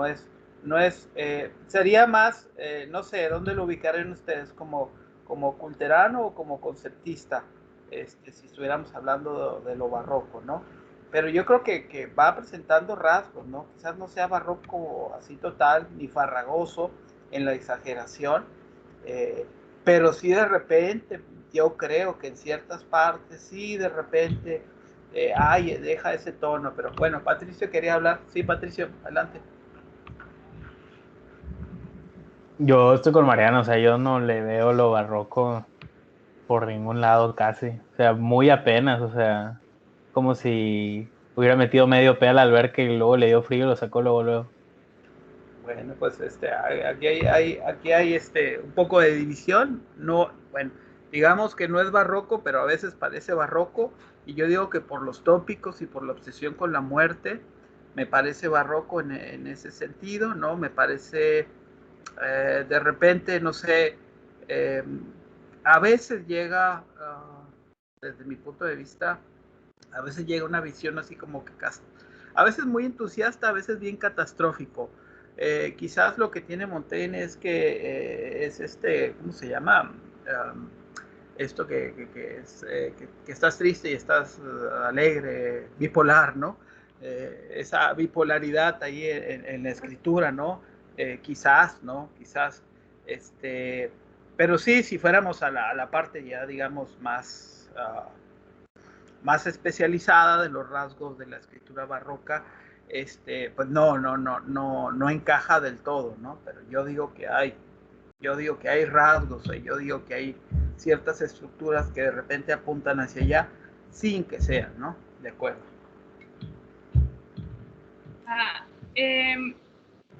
sería más, no sé, ¿dónde lo ubicarían ustedes? ¿Como culterano o como conceptista? Si estuviéramos hablando de lo barroco, ¿no? Pero yo creo que va presentando rasgos, ¿no? Quizás no sea barroco así total, ni farragoso en la exageración, pero sí de repente, yo creo que en ciertas partes, sí de repente, deja ese tono, pero bueno, Patricio quería hablar. Sí, Patricio, adelante. Yo estoy con Mariano, o sea, yo no le veo lo barroco por ningún lado casi. O sea, muy apenas, o sea, como si hubiera metido medio pie a la alberca y luego le dio frío y lo sacó luego. Bueno, pues aquí hay un poco de división. No, bueno, digamos que no es barroco, pero a veces parece barroco. Y yo digo que por los tópicos y por la obsesión con la muerte, me parece barroco en ese sentido, ¿no? Me parece, de repente, no sé, eh, a veces llega, desde mi punto de vista, a veces llega una visión así como que a veces muy entusiasta, a veces bien catastrófico. Quizás lo que tiene Montaigne es que es ¿cómo se llama? Esto que estás triste y estás alegre, bipolar, ¿no? Esa bipolaridad ahí en la escritura, ¿no? Quizás, ¿no? Quizás, pero sí, si fuéramos a la parte ya, digamos, más especializada de los rasgos de la escritura barroca, pues no encaja del todo, ¿no? Pero yo digo que hay rasgos, yo digo que hay ciertas estructuras que de repente apuntan hacia allá sin que sean, ¿no? De acuerdo.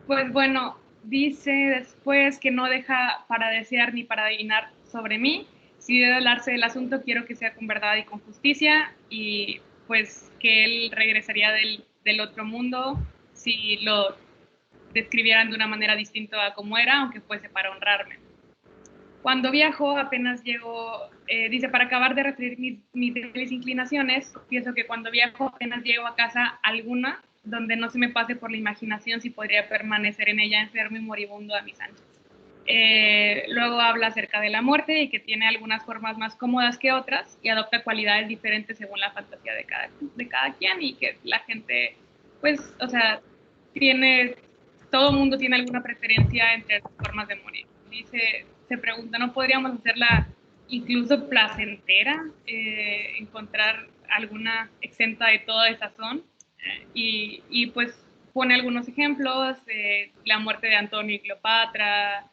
Pues bueno, dice después que no deja para desear ni para adivinar sobre mí. Si debe hablarse del asunto, quiero que sea con verdad y con justicia, y pues que él regresaría del otro mundo si lo describieran de una manera distinta a como era, aunque fuese para honrarme. Cuando viajo, apenas llego, dice, para acabar de referir mis inclinaciones, pienso que cuando viajo apenas llego a casa alguna donde no se me pase por la imaginación si podría permanecer en ella enfermo y moribundo a mis anchas. Luego habla acerca de la muerte y que tiene algunas formas más cómodas que otras y adopta cualidades diferentes según la fantasía de cada quien, y que la gente, pues, o sea, todo el mundo tiene alguna preferencia entre las formas de morir. Dice, se pregunta, ¿no podríamos hacerla incluso placentera? Encontrar alguna exenta de toda esa sazón. Y pues pone algunos ejemplos, la muerte de Antonio y Cleopatra,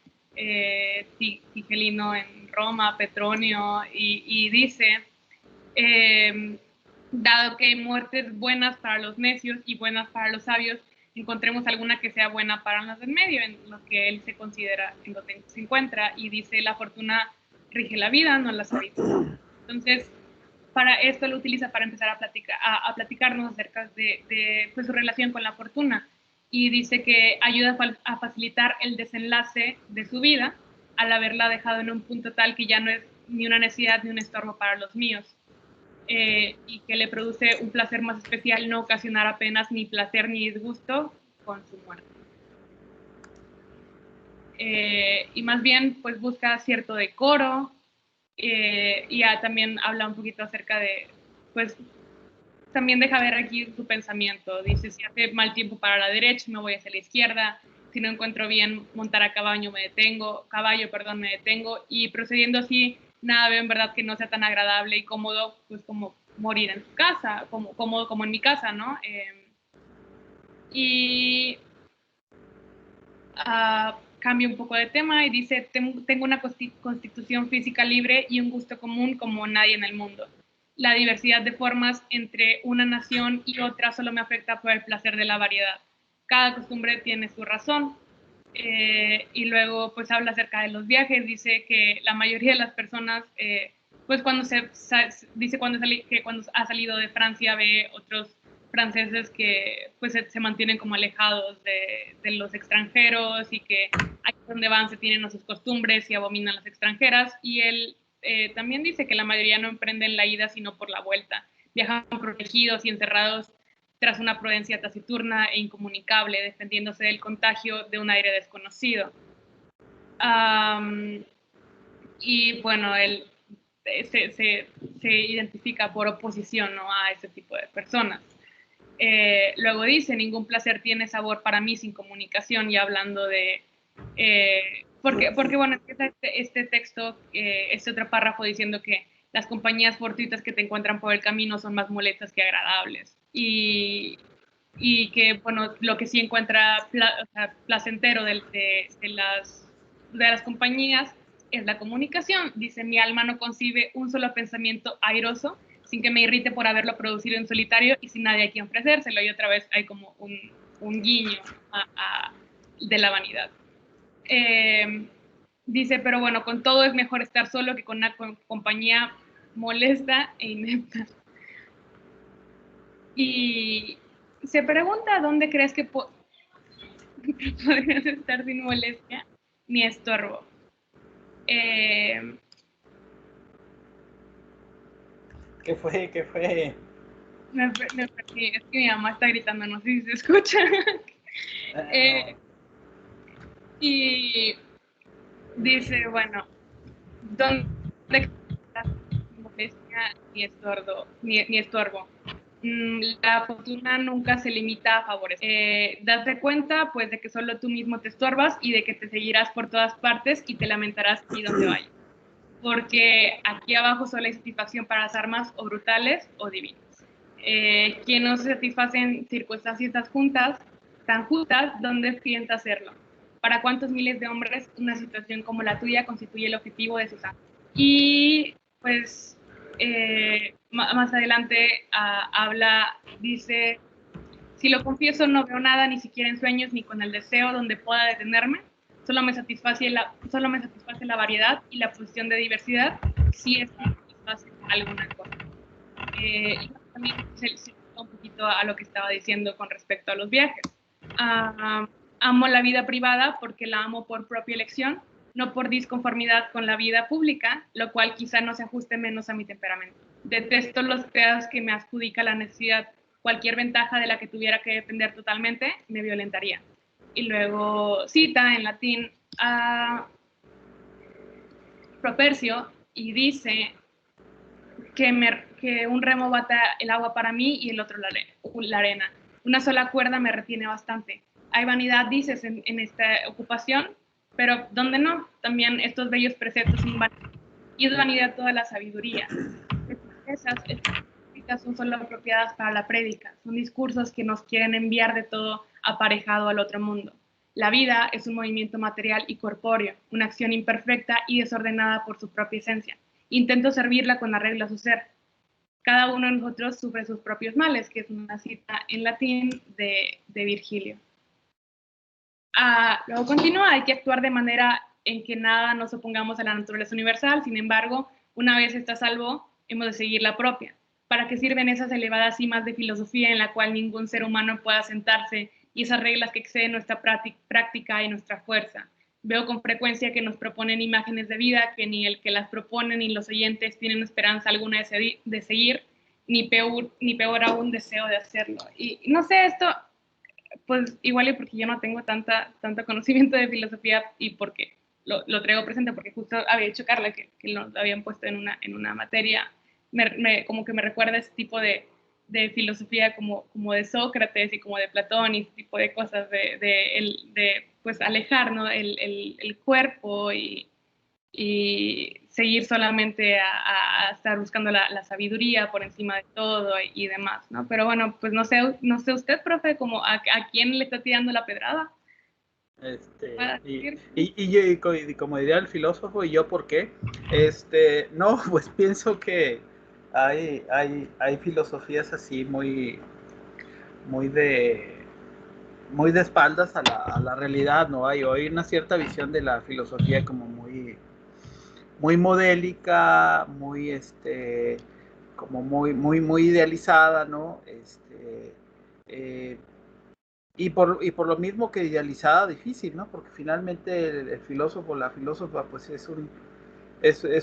Tigelino en Roma, Petronio, y dice, dado que hay muertes buenas para los necios y buenas para los sabios, encontremos alguna que sea buena para los del medio, en lo que él se considera, en lo que se encuentra, y dice, la fortuna rige la vida, no la sabiduría. Entonces, para esto lo utiliza para empezar a platicarnos acerca de pues, su relación con la fortuna, y dice que ayuda a facilitar el desenlace de su vida al haberla dejado en un punto tal que ya no es ni una necesidad ni un estorbo para los míos, y que le produce un placer más especial no ocasionar apenas ni placer ni disgusto con su muerte. Y más bien pues busca cierto decoro, y también habla un poquito acerca de, pues también deja ver aquí su pensamiento. Dice, si hace mal tiempo para la derecha, me voy hacia la izquierda. Si no encuentro bien montar a caballo, me detengo, y procediendo así, nada veo en verdad que no sea tan agradable y cómodo, pues como morir en su casa, como cómodo como en mi casa, ¿no? Y cambia un poco de tema y dice, tengo una constitución física libre y un gusto común como nadie en el mundo. La diversidad de formas entre una nación y otra solo me afecta por el placer de la variedad. Cada costumbre tiene su razón. Y luego pues habla acerca de los viajes, dice que la mayoría de las personas pues dice que cuando ha salido de Francia ve otros franceses que pues se mantienen como alejados de los extranjeros y que ahí donde van se tienen sus costumbres y abominan las extranjeras, y él también dice que la mayoría no emprenden la ida sino por la vuelta, viajan protegidos y encerrados tras una prudencia taciturna e incomunicable, defendiéndose del contagio de un aire desconocido. Y bueno, él se identifica por oposición, ¿no?, a ese tipo de personas. Luego dice, ningún placer tiene sabor para mí sin comunicación, y hablando de... porque bueno, este texto, este otro párrafo diciendo que las compañías fortuitas que te encuentran por el camino son más molestas que agradables. Y que, bueno, lo que sí encuentra placentero de las compañías es la comunicación. Dice, mi alma no concibe un solo pensamiento airoso sin que me irrite por haberlo producido en solitario y sin nadie a quien ofrecérselo. Y otra vez hay como un guiño de la vanidad. Dice, pero bueno, con todo es mejor estar solo que con una compañía molesta e inepta. Y se pregunta dónde crees que podrías estar sin molestia ni estorbo. ¿Qué fue? Me perdí, es que mi mamá está gritando, no sé si se escucha. No. Y dice, bueno, ¿dónde estás sin molestia ni estorbo? La fortuna nunca se limita a favorecer. Date cuenta, pues, de que solo tú mismo te estorbas y de que te seguirás por todas partes y te lamentarás y donde vayas. Porque aquí abajo solo hay satisfacción para las armas o brutales o divinas. Quien no se satisface en circunstancias tan justas, ¿dónde piensa hacerlo? ¿Para cuántos miles de hombres una situación como la tuya constituye el objetivo de sus actos? Y pues más adelante dice, si lo confieso no veo nada, ni siquiera en sueños, ni con el deseo donde pueda detenerme, solo me satisface la variedad y la posición de diversidad, si es que me satisface alguna cosa. Y también se un poquito a lo que estaba diciendo con respecto a los viajes. Amo la vida privada porque la amo por propia elección, no por disconformidad con la vida pública, lo cual quizá no se ajuste menos a mi temperamento. Detesto los pedos que me adjudica la necesidad. Cualquier ventaja de la que tuviera que depender totalmente me violentaría. Y luego cita en latín a Propercio y dice que un remo bata el agua para mí y el otro la arena. Una sola cuerda me retiene bastante. Hay vanidad, dices, en esta ocupación, pero ¿dónde no? También estos bellos preceptos sin vanidad. Y es vanidad toda la sabiduría. Esas son solo apropiadas para la prédica. Son discursos que nos quieren enviar de todo aparejado al otro mundo. La vida es un movimiento material y corpóreo, una acción imperfecta y desordenada por su propia esencia. Intento servirla con arreglo a su ser. Cada uno de nosotros sufre sus propios males, que es una cita en latín de Virgilio. Luego continúa, hay que actuar de manera en que nada nos opongamos a la naturaleza universal, sin embargo, una vez está salvo, hemos de seguir la propia. ¿Para qué sirven esas elevadas cimas de filosofía en la cual ningún ser humano pueda sentarse y esas reglas que exceden nuestra práctica y nuestra fuerza? Veo con frecuencia que nos proponen imágenes de vida que ni el que las propone ni los oyentes tienen esperanza alguna de seguir, ni peor aún deseo de hacerlo. Y no sé, esto, pues igual y porque yo no tengo tanto conocimiento de filosofía y porque lo traigo presente, porque justo había dicho Carla que lo habían puesto en una materia, como que me recuerda ese tipo de filosofía como de Sócrates y como de Platón y ese tipo de cosas de pues alejar, ¿no?, el cuerpo y seguir solamente a estar buscando la sabiduría por encima de todo y demás, ¿no? Pero bueno, pues no sé usted, profe, como a quién le está tirando la pedrada. Y como diría el filósofo, ¿y yo por qué? No, pues pienso que hay filosofías así muy de espaldas a la realidad, ¿no? Hay una cierta visión de la filosofía como muy modélica, muy, como muy idealizada, ¿no? Eh, y por lo mismo que idealizada, difícil, ¿no? Porque finalmente el filósofo, la filósofa, pues es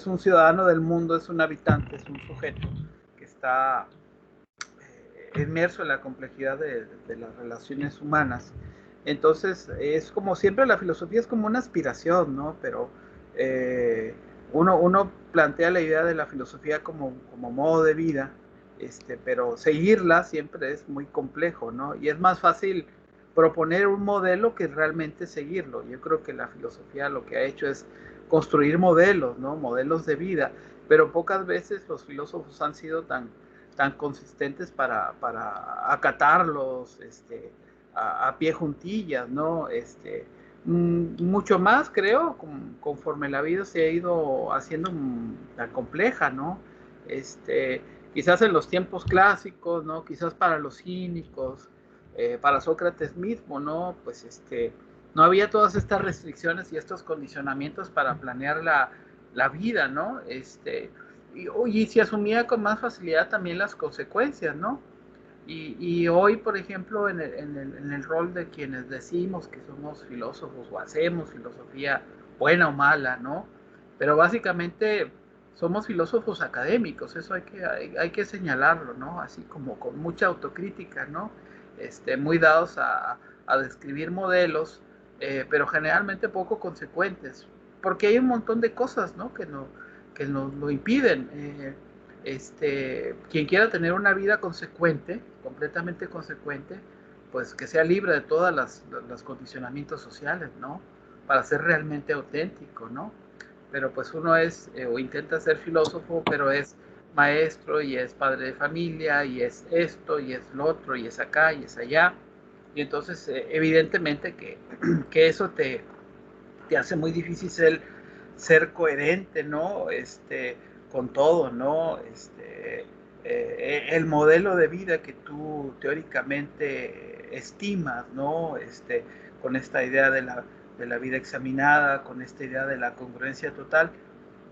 un ciudadano del mundo, es un habitante, es un sujeto que está inmerso en la complejidad de las relaciones humanas. Entonces, es como siempre la filosofía es como una aspiración, ¿no? Pero uno plantea la idea de la filosofía como modo de vida, pero seguirla siempre es muy complejo, ¿no? Y es más fácil proponer un modelo que realmente seguirlo. Yo creo que la filosofía lo que ha hecho es construir modelos, ¿no? Modelos de vida, pero pocas veces los filósofos han sido tan consistentes para acatarlos a pie juntillas, ¿no? Mucho más, creo, conforme la vida se ha ido haciendo tan compleja, ¿no? Quizás en los tiempos clásicos, ¿no? Quizás para los cínicos, para Sócrates mismo, ¿no? Pues no había todas estas restricciones y estos condicionamientos para planear la vida, ¿no? Y se asumía con más facilidad también las consecuencias, ¿no? Y hoy, por ejemplo, en el rol de quienes decimos que somos filósofos o hacemos filosofía buena o mala, ¿no? Pero básicamente somos filósofos académicos, eso hay que señalarlo, ¿no? Así como con mucha autocrítica, ¿no? Muy dados a describir modelos, pero generalmente poco consecuentes, porque hay un montón de cosas, ¿no? Que nos lo impiden. Quien quiera tener una vida consecuente, completamente consecuente, pues que sea libre de todos los condicionamientos sociales, ¿no? Para ser realmente auténtico, ¿no? Pero pues uno o intenta ser filósofo, pero es maestro y es padre de familia y es esto y es lo otro y es acá y es allá. Y entonces evidentemente que eso te hace muy difícil ser coherente, ¿no? Con todo, ¿no? El modelo de vida que tú teóricamente estimas, ¿no? Con esta idea de la vida examinada, con esta idea de la congruencia total.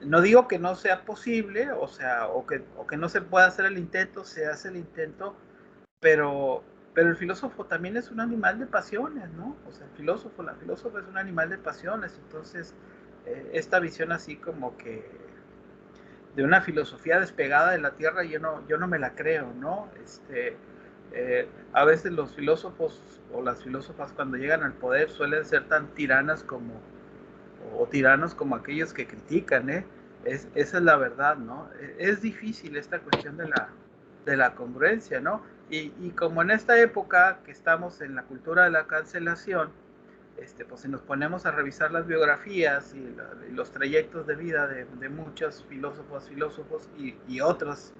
No digo que no sea posible, o sea, o que no se pueda hacer el intento, se hace el intento, pero, pero el filósofo también es un animal de pasiones, ¿no? O sea, la filósofa es un animal de pasiones, entonces esta visión así como que de una filosofía despegada de la tierra, yo no me la creo, ¿no? A veces los filósofos o las filósofas cuando llegan al poder suelen ser tan tiranos como aquellos que critican, ¿eh? Esa es la verdad, ¿no? Es difícil esta cuestión de la congruencia, ¿no? Y como en esta época que estamos en la cultura de la cancelación, pues si nos ponemos a revisar las biografías y los trayectos de vida de muchos filósofos y otros,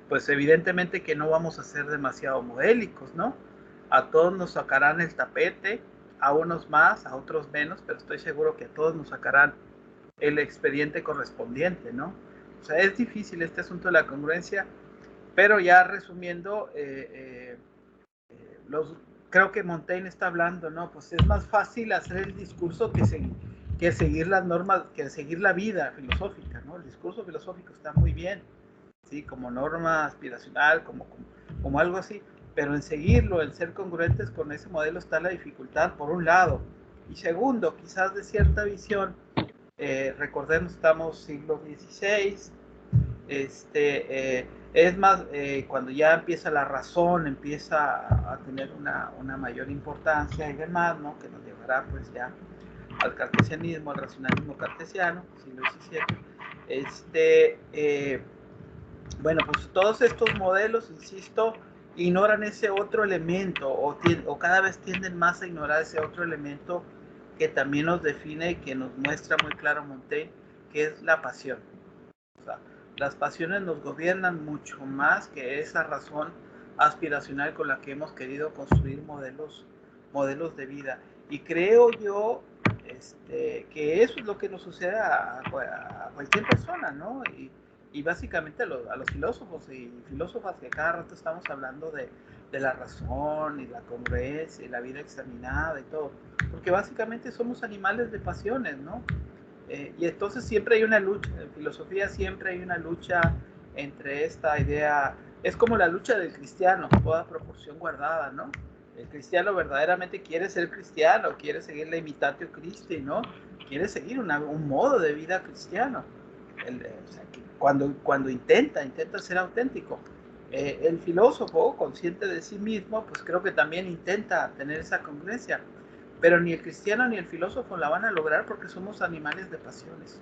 pues evidentemente que no vamos a ser demasiado modélicos, ¿no? A todos nos sacarán el tapete, a unos más, a otros menos, pero estoy seguro que a todos nos sacarán el expediente correspondiente, ¿no? O sea, es difícil este asunto de la congruencia, pero ya resumiendo, creo que Montaigne está hablando, ¿no? Pues es más fácil hacer el discurso que seguir las normas, que seguir la vida filosófica, ¿no? El discurso filosófico está muy bien, ¿sí? Como norma aspiracional, como algo así, pero en seguirlo, en ser congruentes con ese modelo está la dificultad, por un lado. Y segundo, quizás de cierta visión, recordemos, estamos siglo XVI, es más, cuando ya empieza la razón, empieza a tener una mayor importancia y demás, ¿no? Que nos llevará pues ya al cartesianismo, al racionalismo cartesiano, siglo XVII. Bueno, pues todos estos modelos, insisto, ignoran ese otro elemento o cada vez tienden más a ignorar ese otro elemento que también nos define y que nos muestra muy claro Montaigne, que es la pasión. O sea, las pasiones nos gobiernan mucho más que esa razón aspiracional con la que hemos querido construir modelos de vida. Y creo yo que eso es lo que nos sucede a cualquier persona, ¿no? Y básicamente a los filósofos y filósofas que cada rato estamos hablando de la razón y la congruencia y la vida examinada y todo. Porque básicamente somos animales de pasiones, ¿no? Y entonces siempre hay una lucha, en filosofía siempre hay una lucha entre esta idea, es como la lucha del cristiano, toda proporción guardada, ¿no? El cristiano verdaderamente quiere ser cristiano, quiere seguir la imitatio Christi, ¿no? Quiere seguir un modo de vida cristiano. O sea, que cuando intenta ser auténtico. El filósofo, consciente de sí mismo, pues creo que también intenta tener esa congruencia. Pero ni el cristiano ni el filósofo la van a lograr porque somos animales de pasiones.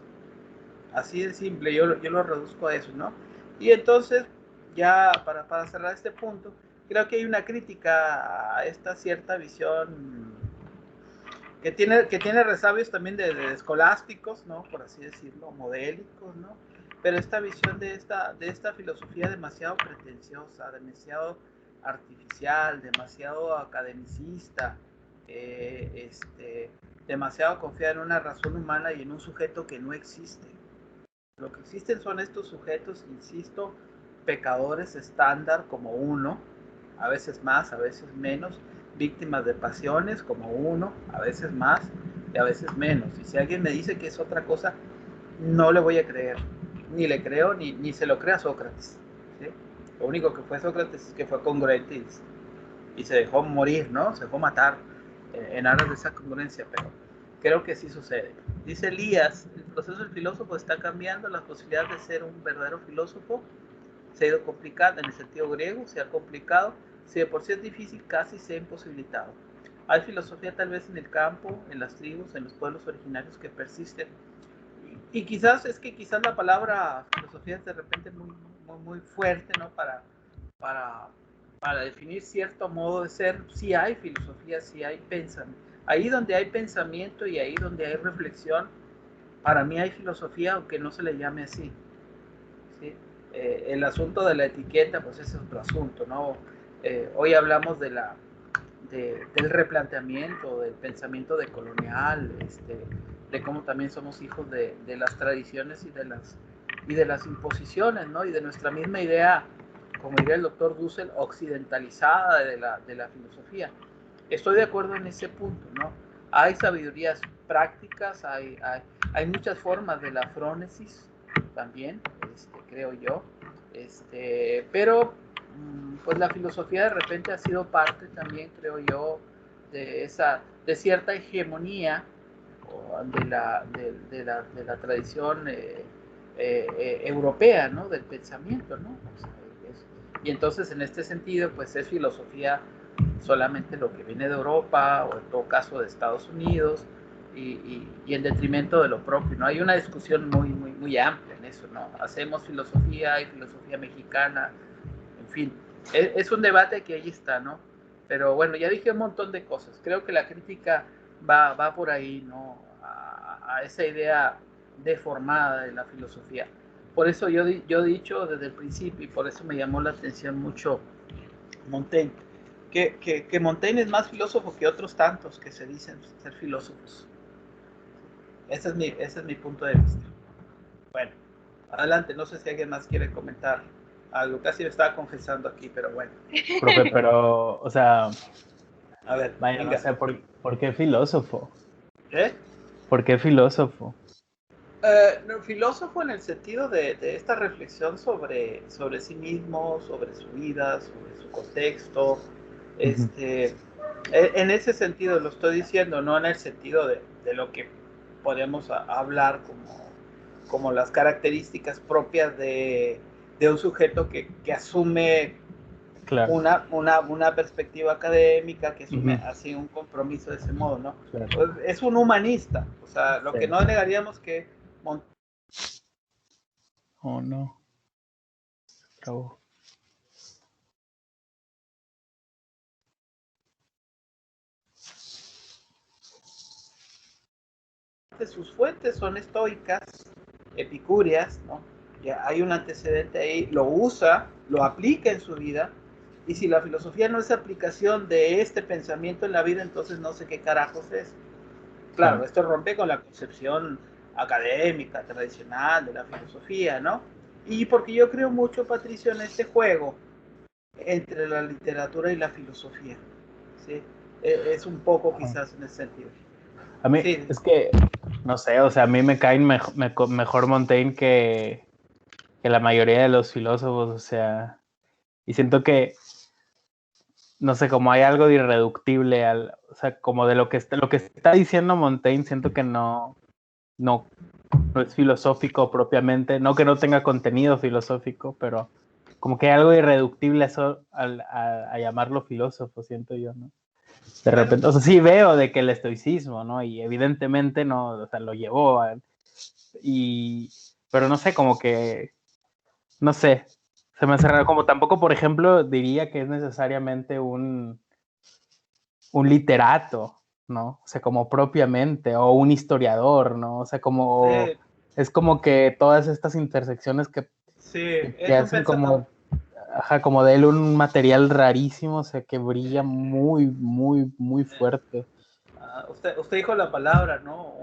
Así de simple, yo lo reduzco a eso, ¿no? Y entonces, ya para cerrar este punto, creo que hay una crítica a esta cierta visión que tiene resabios también de escolásticos, ¿no? Por así decirlo, modélicos, ¿no? Pero esta visión de esta filosofía demasiado pretenciosa, demasiado artificial, demasiado academicista, demasiado confiada en una razón humana y en un sujeto que no existe. Lo que existen son estos sujetos, insisto, pecadores estándar como uno, a veces más, a veces menos, víctimas de pasiones como uno, a veces más y a veces menos. Y si alguien me dice que es otra cosa, no le voy a creer. Ni le creo, ni se lo cree a Sócrates. ¿Sí? Lo único que fue Sócrates es que fue congruente y se dejó morir, ¿no? Se dejó matar en aras de esa congruencia, pero creo que sí sucede. Dice Elías, el proceso del filósofo está cambiando, las posibilidades de ser un verdadero filósofo se ha ido complicando, en el sentido griego, se ha complicado, si de por sí es difícil, casi se ha imposibilitado. Hay filosofía tal vez en el campo, en las tribus, en los pueblos originarios que persisten. Y quizás la palabra filosofía es de repente muy fuerte, ¿no? Para definir cierto modo de ser. Sí hay filosofía, sí hay pensamiento. Ahí donde hay pensamiento y ahí donde hay reflexión, para mí hay filosofía, aunque no se le llame así. ¿Sí? El asunto de la etiqueta, pues ese es otro asunto, ¿no? Hoy hablamos del replanteamiento, del pensamiento decolonial, de cómo también somos hijos de las tradiciones y de las imposiciones, ¿no? Y de nuestra misma idea, como diría el doctor Dussel, occidentalizada de la filosofía. Estoy de acuerdo en ese punto, ¿no? Hay sabidurías prácticas, hay muchas formas de la frónesis también, creo yo, pero pues la filosofía de repente ha sido parte también, creo yo, de cierta hegemonía de la tradición europea, ¿no? Del pensamiento, ¿no? O sea, y entonces en este sentido, pues es filosofía solamente lo que viene de Europa o en todo caso de Estados Unidos y en detrimento de lo propio, ¿no? Hay una discusión muy amplia en eso, ¿no? Hacemos filosofía, hay filosofía mexicana, en fin, es un debate que ahí está, ¿no? Pero bueno, ya dije un montón de cosas. Creo que la crítica va por ahí, ¿no? A esa idea deformada de la filosofía. Por eso yo he dicho desde el principio, y por eso me llamó la atención mucho Montaigne, que Montaigne es más filósofo que otros tantos que se dicen ser filósofos. Ese es mi punto de vista. Bueno, adelante, no sé si alguien más quiere comentar algo. Casi me estaba confesando aquí, pero bueno. Profe, pero, o sea, A ver, vaya, venga. no sé, ¿por qué filósofo? ¿Qué? ¿Por qué filósofo? No, filósofo en el sentido de esta reflexión sobre sí mismo, sobre su vida, sobre su contexto. En ese sentido lo estoy diciendo, no en el sentido de lo que podemos hablar como las características propias de un sujeto que asume Claro. una perspectiva académica, que asume así un compromiso de ese modo, ¿no? Claro. Pues es un humanista, o sea, lo Sí. que no negaríamos que Oh, no. Bravo. sus fuentes son estoicas, epicúreas, ¿no? Ya hay un antecedente ahí, lo usa, lo aplica en su vida, y si la filosofía no es aplicación de este pensamiento en la vida, entonces no sé qué carajos es. Claro, esto rompe con la concepción académica, tradicional de la filosofía, ¿no? Y porque yo creo mucho, Patricio, en este juego entre la literatura y la filosofía, ¿sí? Es un poco quizás en ese sentido. A mí, Sí. es que No sé, o sea, a mí me caen mejor Montaigne que la mayoría de los filósofos, o sea, y siento que, no sé, como hay algo de irreductible, o sea, como de lo que está diciendo Montaigne, siento que no, no es filosófico propiamente, no que no tenga contenido filosófico, pero como que hay algo irreductible eso a llamarlo filósofo, siento yo, ¿no? De repente, o sea, sí veo de que el estoicismo, ¿no? Y evidentemente no, o sea, lo llevó pero no sé, como que, no sé, se me hace raro, como tampoco, por ejemplo, diría que es necesariamente un literato, ¿no? O sea, como propiamente, o un historiador, ¿no? O sea, como, Sí, es como que todas estas intersecciones sí, que es un hacen pensador. como, ajá, como de él un material rarísimo, o sea, que brilla muy, muy, muy fuerte. Usted dijo la palabra, ¿no?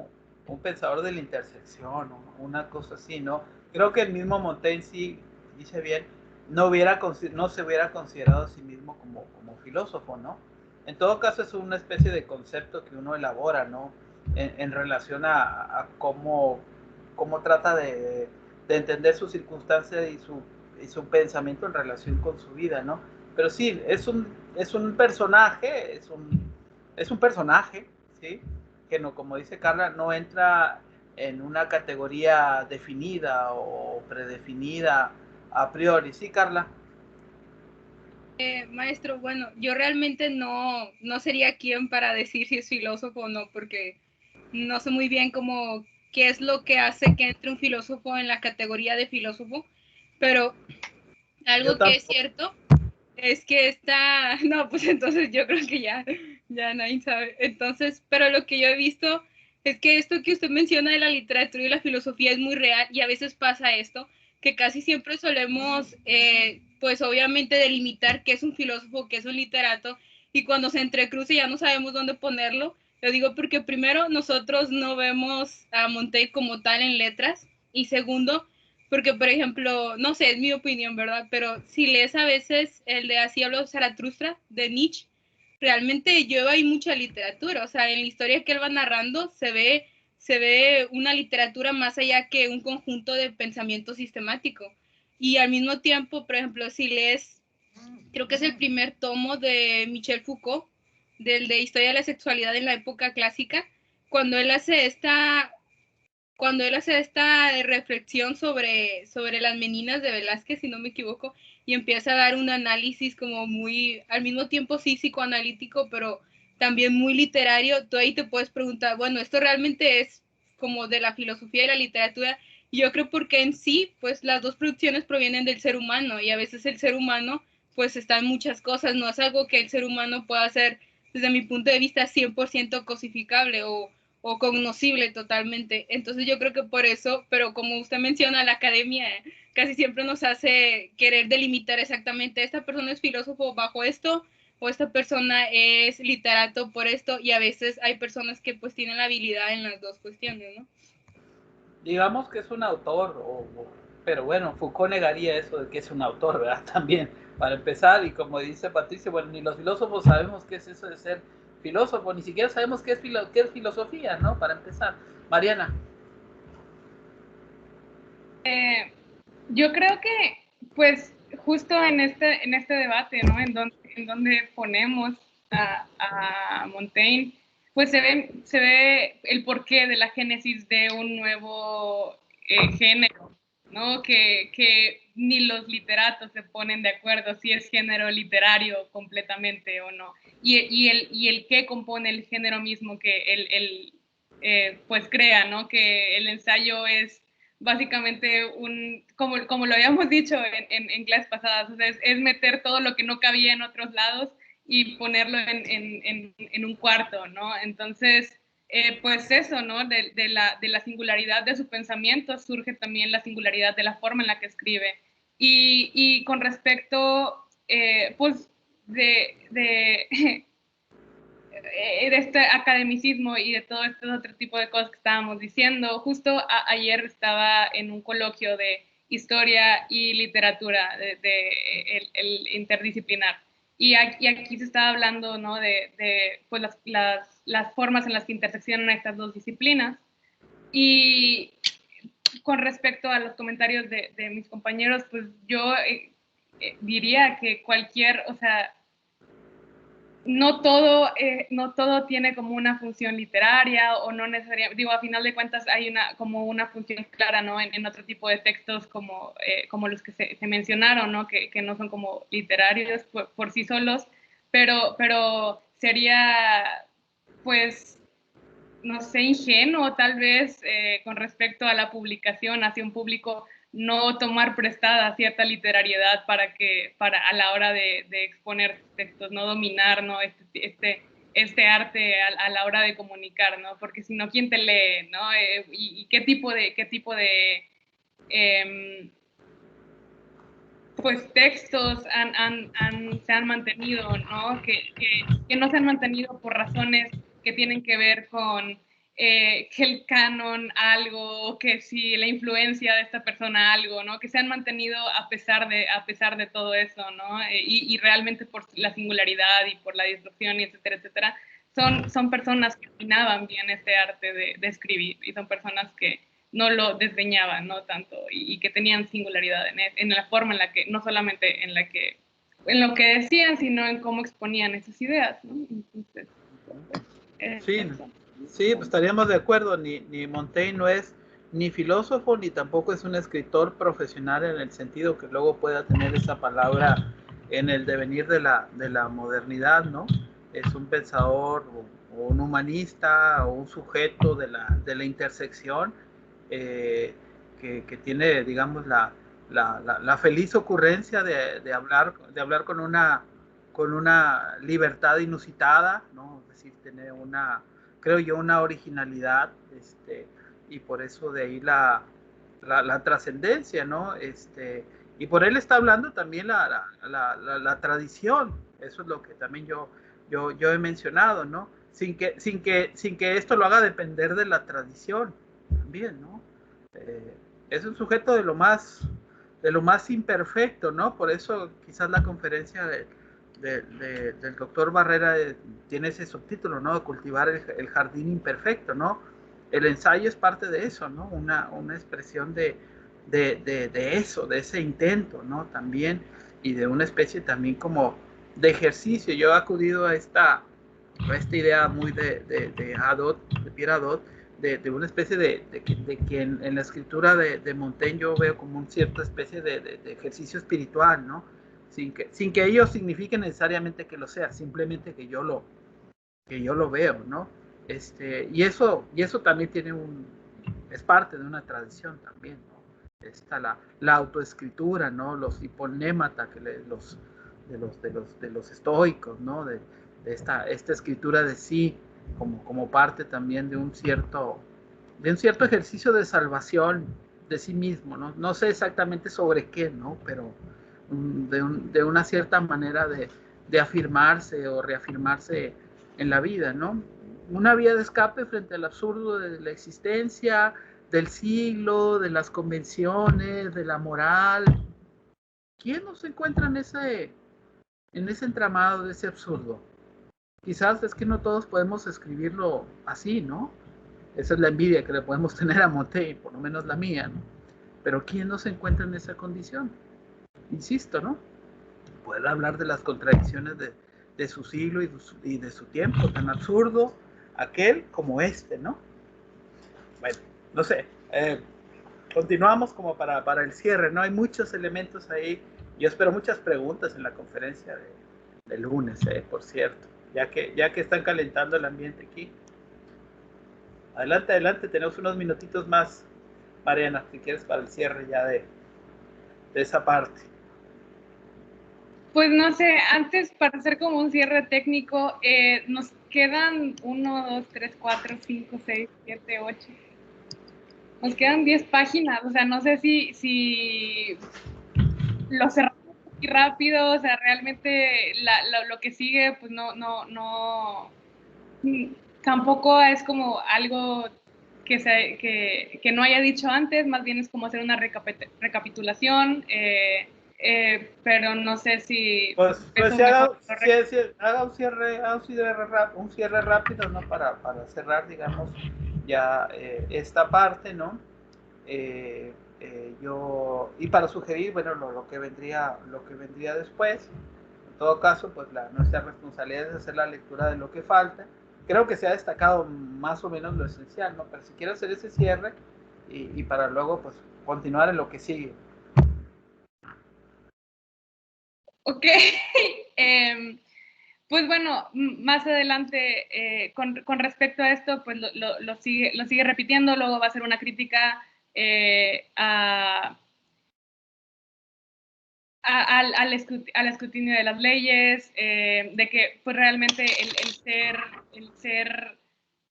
Un pensador de la intersección, ¿no? Una cosa así, ¿no? Creo que el mismo Montaigne sí dice bien, no se hubiera considerado a sí mismo como filósofo, ¿no? En todo caso es una especie de concepto que uno elabora, ¿no? En relación a cómo trata de entender su circunstancia y su pensamiento en relación con su vida, ¿no? Pero sí, es un personaje, es un personaje, ¿sí? Que no, como dice Carla, no entra en una categoría definida o predefinida a priori. ¿Sí, Carla? Maestro, bueno, yo realmente no sería quien para decir si es filósofo o no, porque no sé muy bien cómo qué es lo que hace que entre un filósofo en la categoría de filósofo, pero Yo algo que es tampoco. cierto es que está, no, pues entonces yo creo que ya nadie sabe. Entonces, pero lo que yo he visto es que esto que usted menciona de la literatura y la filosofía es muy real y a veces pasa esto, que casi siempre solemos, pues obviamente delimitar qué es un filósofo, qué es un literato, y cuando se entrecruce ya no sabemos dónde ponerlo. Lo digo porque primero nosotros no vemos a Montaigne como tal en letras, y segundo, porque, por ejemplo, no sé, es mi opinión, ¿verdad? Pero si lees a veces el de Así habló Zaratustra, de Nietzsche, realmente lleva ahí mucha literatura. O sea, en la historia que él va narrando se ve una literatura más allá que un conjunto de pensamiento sistemático. Y al mismo tiempo, por ejemplo, si lees, creo que es el primer tomo de Michel Foucault, del de Historia de la Sexualidad en la época clásica, cuando él hace esta cuando él hace esta reflexión sobre las meninas de Velázquez, si no me equivoco, y empieza a dar un análisis como muy, al mismo tiempo sí psicoanalítico, pero también muy literario, tú ahí te puedes preguntar, bueno, esto realmente es como de la filosofía y la literatura, y yo creo porque en sí, pues las dos producciones provienen del ser humano, y a veces el ser humano, pues está en muchas cosas, no es algo que el ser humano pueda hacer, desde mi punto de vista, 100% cosificable o cognoscible totalmente. Entonces yo creo que por eso, pero como usted menciona, la academia casi siempre nos hace querer delimitar exactamente, esta persona es filósofo bajo esto, o esta persona es literato por esto, y a veces hay personas que pues tienen la habilidad en las dos cuestiones, ¿no? Digamos que es un autor, pero bueno, Foucault negaría eso de que es un autor, ¿verdad? También, para empezar, y como dice Patricia, bueno, ni los filósofos sabemos qué es eso de ser filósofo, ni siquiera sabemos qué es filosofía, ¿no? Para empezar. Mariana. Yo creo que, pues, justo en este debate, ¿no? En donde ponemos a Montaigne, pues se ve el porqué de la génesis de un nuevo género, ¿no? Que ni los literatos se ponen de acuerdo si es género literario completamente o no. Y el qué compone el género mismo que pues crea, ¿no? Que el ensayo es básicamente como lo habíamos dicho en clases pasadas, o sea, es meter todo lo que no cabía en otros lados y ponerlo en un cuarto, ¿no? Entonces, pues eso, ¿no? De la singularidad de su pensamiento surge también la singularidad de la forma en la que escribe. Y con respecto, pues, de de este academicismo y de todo este otro tipo de cosas que estábamos diciendo. Justo ayer estaba en un coloquio de historia y literatura, el interdisciplinar. Y aquí se estaba hablando, ¿no? De pues las formas en las que interseccionan estas dos disciplinas. Y con respecto a los comentarios de mis compañeros, pues yo diría que o sea, no todo tiene como una función literaria o no necesariamente, digo, a final de cuentas hay como una función clara, ¿no? En otro tipo de textos como los que se mencionaron, ¿no? Que no son como literarios por sí solos, pero sería, pues, no sé, ingenuo tal vez con respecto a la publicación hacia un público, no tomar prestada cierta literariedad para a la hora de exponer textos, no dominar, ¿no? Este arte a la hora de comunicar, ¿no? Porque si no, ¿quién te lee, no? Y qué tipo de pues textos se han mantenido, ¿no? Que no se han mantenido por razones que tienen que ver con que el canon algo, que si la influencia de esta persona algo, ¿no? Que se han mantenido a pesar de todo eso, ¿no? Y realmente por la singularidad y por la disrupción, y etcétera, etcétera, son personas que dominaban bien este arte de escribir, y son personas que no lo desdeñaban, ¿no? Tanto, y que tenían singularidad en la forma en la que, no solamente en lo que decían, sino en cómo exponían esas ideas, ¿no? Entonces, sí, pues estaríamos de acuerdo. Ni Montaigne no es ni filósofo, ni tampoco es un escritor profesional en el sentido que luego pueda tener esa palabra en el devenir de la modernidad, ¿no? Es un pensador o un humanista o un sujeto de la intersección que tiene, digamos, la feliz ocurrencia de hablar con una libertad inusitada, ¿no? Es decir, tener creo yo, una originalidad, y por eso de ahí la trascendencia, ¿no? Y por él está hablando también la tradición, eso es lo que también yo he mencionado, ¿no? Sin que esto lo haga depender de la tradición, también, ¿no? Es un sujeto de lo más imperfecto, ¿no? Por eso quizás la conferencia del doctor Barrera tiene ese subtítulo, ¿no? Cultivar el jardín imperfecto, ¿no? El ensayo es parte de eso, ¿no? Una expresión de eso, de ese intento, ¿no? También, y de una especie también como de ejercicio. Yo he acudido a esta idea muy de Pierre Hadot, de una especie de que en la escritura de Montaigne yo veo como una cierta especie de ejercicio espiritual, ¿no? Sin que ello signifique necesariamente que lo sea, simplemente que yo lo veo, ¿no? Y eso también es parte de una tradición también, ¿no? Está la autoescritura, ¿no? Los hiponémata de los estoicos, ¿no? De esta escritura de sí como parte también de un cierto ejercicio de salvación de sí mismo, ¿no? No sé exactamente sobre qué, ¿no? Pero de una cierta manera de afirmarse o reafirmarse en la vida, ¿no? Una vía de escape frente al absurdo de la existencia, del siglo, de las convenciones, de la moral. ¿Quién no se encuentra en ese entramado de ese absurdo? Quizás es que no todos podemos escribirlo así, ¿no? Esa es la envidia que le podemos tener a Montaigne, por lo menos la mía, ¿no? Pero ¿quién no se encuentra en esa condición? Insisto, ¿no? Puede hablar de las contradicciones de su siglo y de su tiempo, tan absurdo aquel como ¿no? Bueno, no sé. Continuamos como para el cierre, ¿no? Hay muchos elementos ahí. Yo espero muchas preguntas en la conferencia de lunes, por cierto, ya que están calentando el ambiente aquí. Adelante, tenemos unos minutitos más, Mariana, si quieres, para el cierre ya de esa parte. Pues no sé, antes para hacer como un cierre técnico, nos quedan 1, 2, 3, 4, 5, 6, 7, 8. Nos quedan 10 páginas, o sea, no sé si lo cerramos muy rápido, o sea, realmente lo que sigue, pues no, tampoco es como algo que no haya dicho antes, más bien es como hacer una recapitulación, pero no sé si... Pues si haga un cierre rápido, ¿no? Para cerrar, digamos, ya esta parte, ¿no? Y para sugerir, bueno, lo que vendría después. En todo caso, pues nuestra responsabilidad es hacer la lectura de lo que falta. Creo que se ha destacado más o menos lo esencial, ¿no? Pero si quiero hacer ese cierre y para luego, pues, continuar en lo que sigue. Ok. Pues bueno, más adelante, con respecto a esto, pues lo sigue repitiendo, luego va a ser una crítica al escrutinio de las leyes, de que pues realmente el ser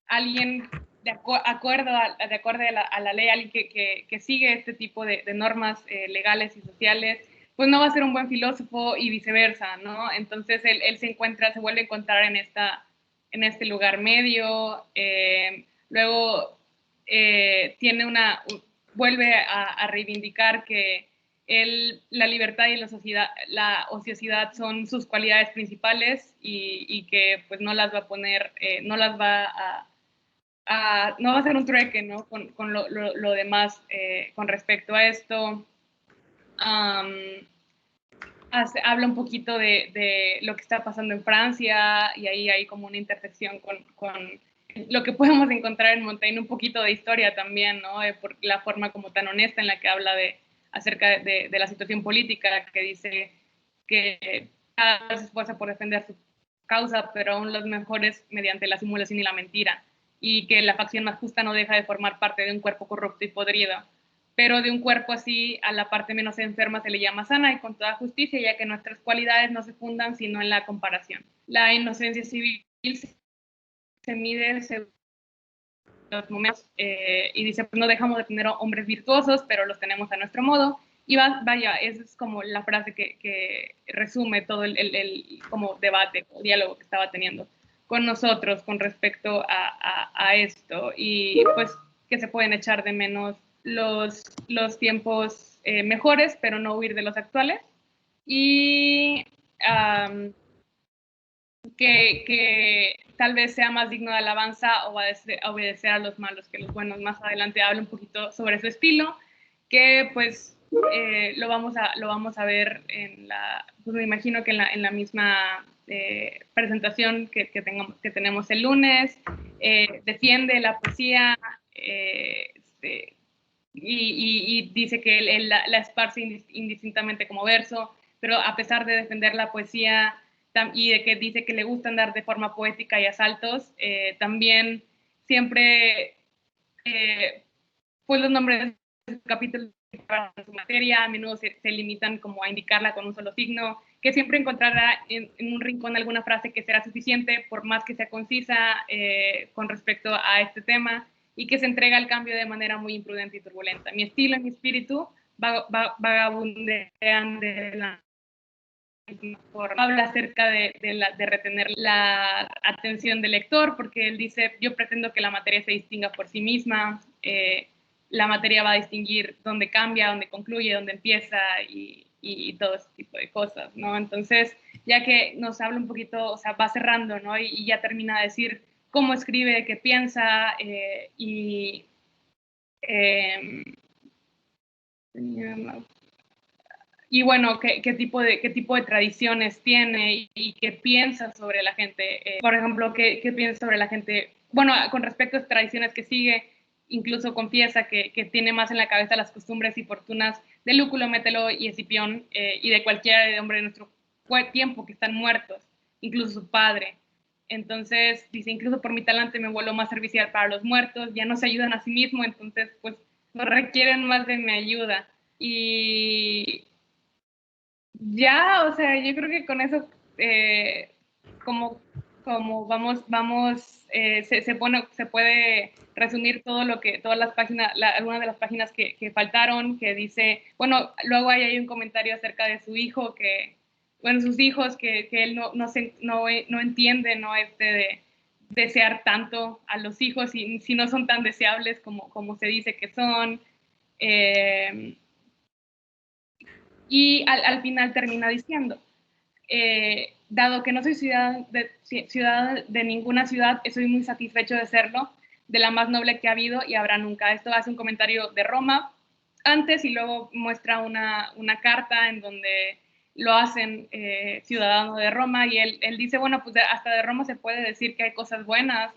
alguien de acuerdo a la ley, alguien que sigue este tipo de normas legales y sociales, pues no va a ser un buen filósofo y viceversa, ¿no? Entonces él se vuelve a encontrar en este lugar medio, luego vuelve a reivindicar que la libertad y la ociosidad son sus cualidades principales y que pues no las va a poner, no va a ser un trueque, ¿no? Con lo demás con respecto a esto. Habla un poquito de lo que está pasando en Francia y ahí hay como una intersección con lo que podemos encontrar en Montaigne, un poquito de historia también, ¿no? Por la forma como tan honesta en la que habla acerca de la situación política, que dice que cada vez se esfuerza por defender su causa, pero aún los mejores mediante la simulación y la mentira, y que la facción más justa no deja de formar parte de un cuerpo corrupto y podrido, pero de un cuerpo así a la parte menos enferma se le llama sana y con toda justicia, ya que nuestras cualidades no se fundan sino en la comparación. La inocencia civil se mide según los momentos y dice, pues no dejamos de tener hombres virtuosos, pero los tenemos a nuestro modo. Y vaya, esa es como la frase que resume todo el como debate o diálogo que estaba teniendo con nosotros con respecto a esto. Y pues que se pueden echar de menos los tiempos mejores, pero no huir de los actuales. Y que tal vez sea más digno de alabanza o obedecer a los malos que los buenos. Más adelante habla un poquito sobre su estilo, que pues lo vamos a ver pues me imagino que en la misma presentación que tenemos el lunes. Defiende la poesía y dice que él la esparce indistintamente como verso, pero a pesar de defender la poesía y de que dice que le gusta andar de forma poética y a saltos, también siempre, pues los nombres de su capítulo para su materia a menudo se limitan como a indicarla con un solo signo, que siempre encontrará en un rincón alguna frase que será suficiente, por más que sea concisa con respecto a este tema, y que se entrega al cambio de manera muy imprudente y turbulenta. Mi estilo y mi espíritu vagabundean de la habla acerca de retener la atención del lector, porque él dice, yo pretendo que la materia se distinga por sí misma, la materia va a distinguir dónde cambia, dónde concluye, dónde empieza y todo ese tipo de cosas, ¿no? Entonces, ya que nos habla un poquito, o sea, va cerrando, ¿no? Y ya termina de decir cómo escribe, qué piensa y bueno, qué tipo de tradiciones tiene y qué piensa sobre la gente. Por ejemplo, qué piensa sobre la gente, bueno, con respecto a tradiciones que sigue, incluso confiesa que tiene más en la cabeza las costumbres y fortunas de Lúculo, Mételo y Escipión y de cualquier hombre de nuestro tiempo que están muertos, incluso su padre. Entonces, dice, incluso por mi talante me vuelvo más servicial para los muertos, ya no se ayudan a sí mismos, entonces, pues, no requieren más de mi ayuda. Y ya, o sea, yo creo que con eso, como vamos se puede resumir todo todas las páginas, algunas de las páginas que faltaron, que dice, bueno, luego hay un comentario acerca de su hijo, bueno, sus hijos, que él no entiende, ¿no? De desear tanto a los hijos si no son tan deseables como se dice que son. Y al final termina diciendo, dado que no soy ciudadano de ninguna ciudad, estoy muy satisfecho de serlo, de la más noble que ha habido y habrá nunca. Esto hace un comentario de Roma antes y luego muestra una carta en donde lo hacen ciudadano de Roma y él dice, bueno, pues hasta de Roma se puede decir que hay cosas buenas,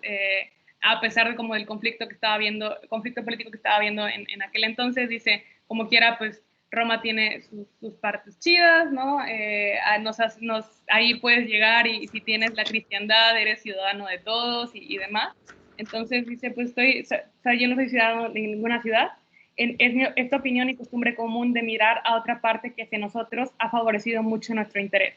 a pesar de como del conflicto político que estaba habiendo en aquel entonces, dice, como quiera, pues Roma tiene sus partes chidas, ¿no? Ahí puedes llegar y si tienes la cristiandad, eres ciudadano de todos y demás. Entonces dice, pues yo no soy ciudadano de ninguna ciudad. Esta opinión y costumbre común de mirar a otra parte que hacia nosotros ha favorecido mucho nuestro interés.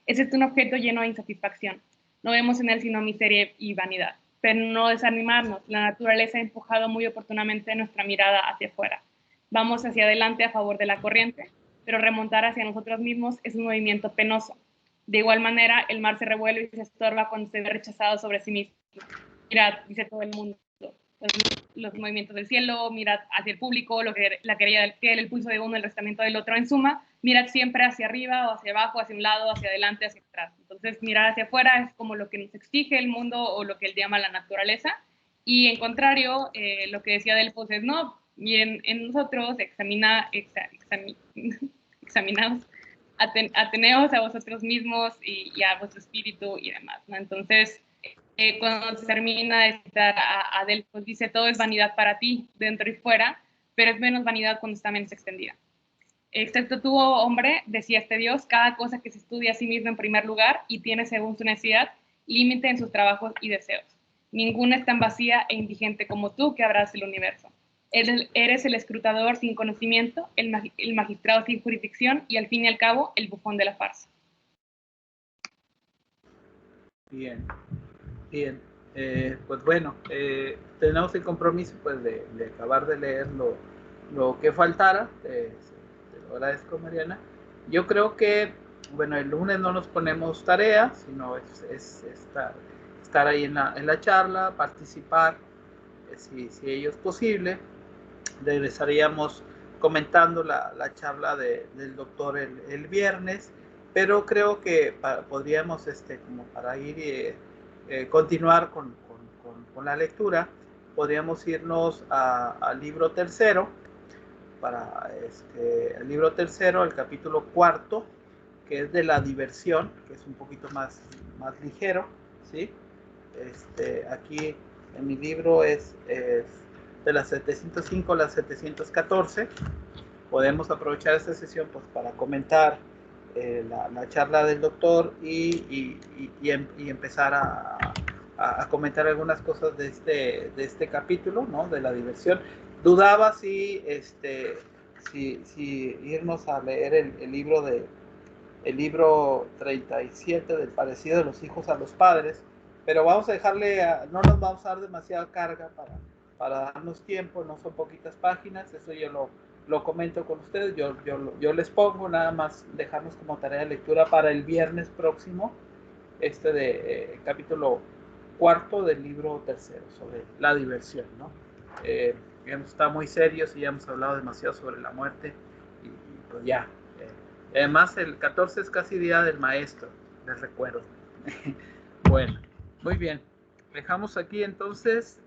Ese es un objeto lleno de insatisfacción. No vemos en él sino miseria y vanidad. Pero no desanimarnos. La naturaleza ha empujado muy oportunamente nuestra mirada hacia afuera. Vamos hacia adelante a favor de la corriente, pero remontar hacia nosotros mismos es un movimiento penoso. De igual manera, el mar se revuelve y se estorba cuando se ve rechazado sobre sí mismo. Mirad, dice todo el mundo, los movimientos del cielo, mirad hacia el público, la querella del fiel, el pulso de uno, el restamiento del otro. En suma, mirad siempre hacia arriba o hacia abajo, hacia un lado, hacia adelante, hacia atrás. Entonces, mirar hacia afuera es como lo que nos exige el mundo o lo que él llama la naturaleza. Y en contrario, lo que decía Delfos es, no, y en nosotros examinaos, ateneos a vosotros mismos y a vuestro espíritu y demás, ¿no? Entonces, cuando se termina de citar a Delfos, dice, todo es vanidad para ti, dentro y fuera, pero es menos vanidad cuando está menos extendida. Excepto tú, oh hombre, decía este Dios, cada cosa que se estudia a sí mismo en primer lugar y tiene según su necesidad, límite en sus trabajos y deseos. Ninguna es tan vacía e indigente como tú que abraza el universo. Eres el escrutador sin conocimiento, el magistrado sin jurisdicción y al fin y al cabo el bufón de la farsa. Bien. Pues bueno, tenemos el compromiso pues de acabar de leer lo que faltara. Te lo agradezco, Mariana. Yo creo que, bueno, el lunes no nos ponemos tarea, sino es estar ahí en la charla, participar, si ello es posible. Regresaríamos comentando la charla del doctor el viernes, pero creo que podríamos, como para ir continuar con la lectura, podríamos irnos al libro tercero, el libro tercero, el capítulo cuarto, que es de la diversión, que es un poquito más ligero, ¿sí? Aquí en mi libro es de las 705 a las 714. Podemos aprovechar esta sesión pues, para comentar la charla del doctor y empezar a comentar algunas cosas de este capítulo, ¿no? De la diversión. Dudaba si irnos a leer el libro 37 del parecido de los hijos a los padres, pero vamos a dejarle, no nos vamos a dar demasiada carga para darnos tiempo, no son poquitas páginas, eso yo lo comento con ustedes, yo les pongo nada más dejarnos como tarea de lectura para el viernes próximo, de capítulo cuarto del libro tercero, sobre la diversión, ¿no? Está muy serios y ya hemos hablado demasiado sobre la muerte y pues ya. Además, el 14 es casi día del maestro, les recuerdo. Bueno, muy bien. Dejamos aquí entonces.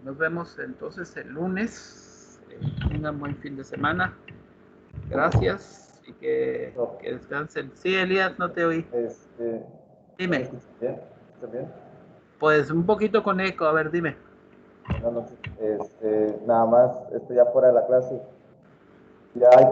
Nos vemos entonces el lunes. Tengan buen fin de semana. Gracias y que descansen. Sí, Elías, no te oí. Dime. ¿Está bien? Pues un poquito con eco, a ver, dime. No, nada más, ya fuera de la clase. Ya hay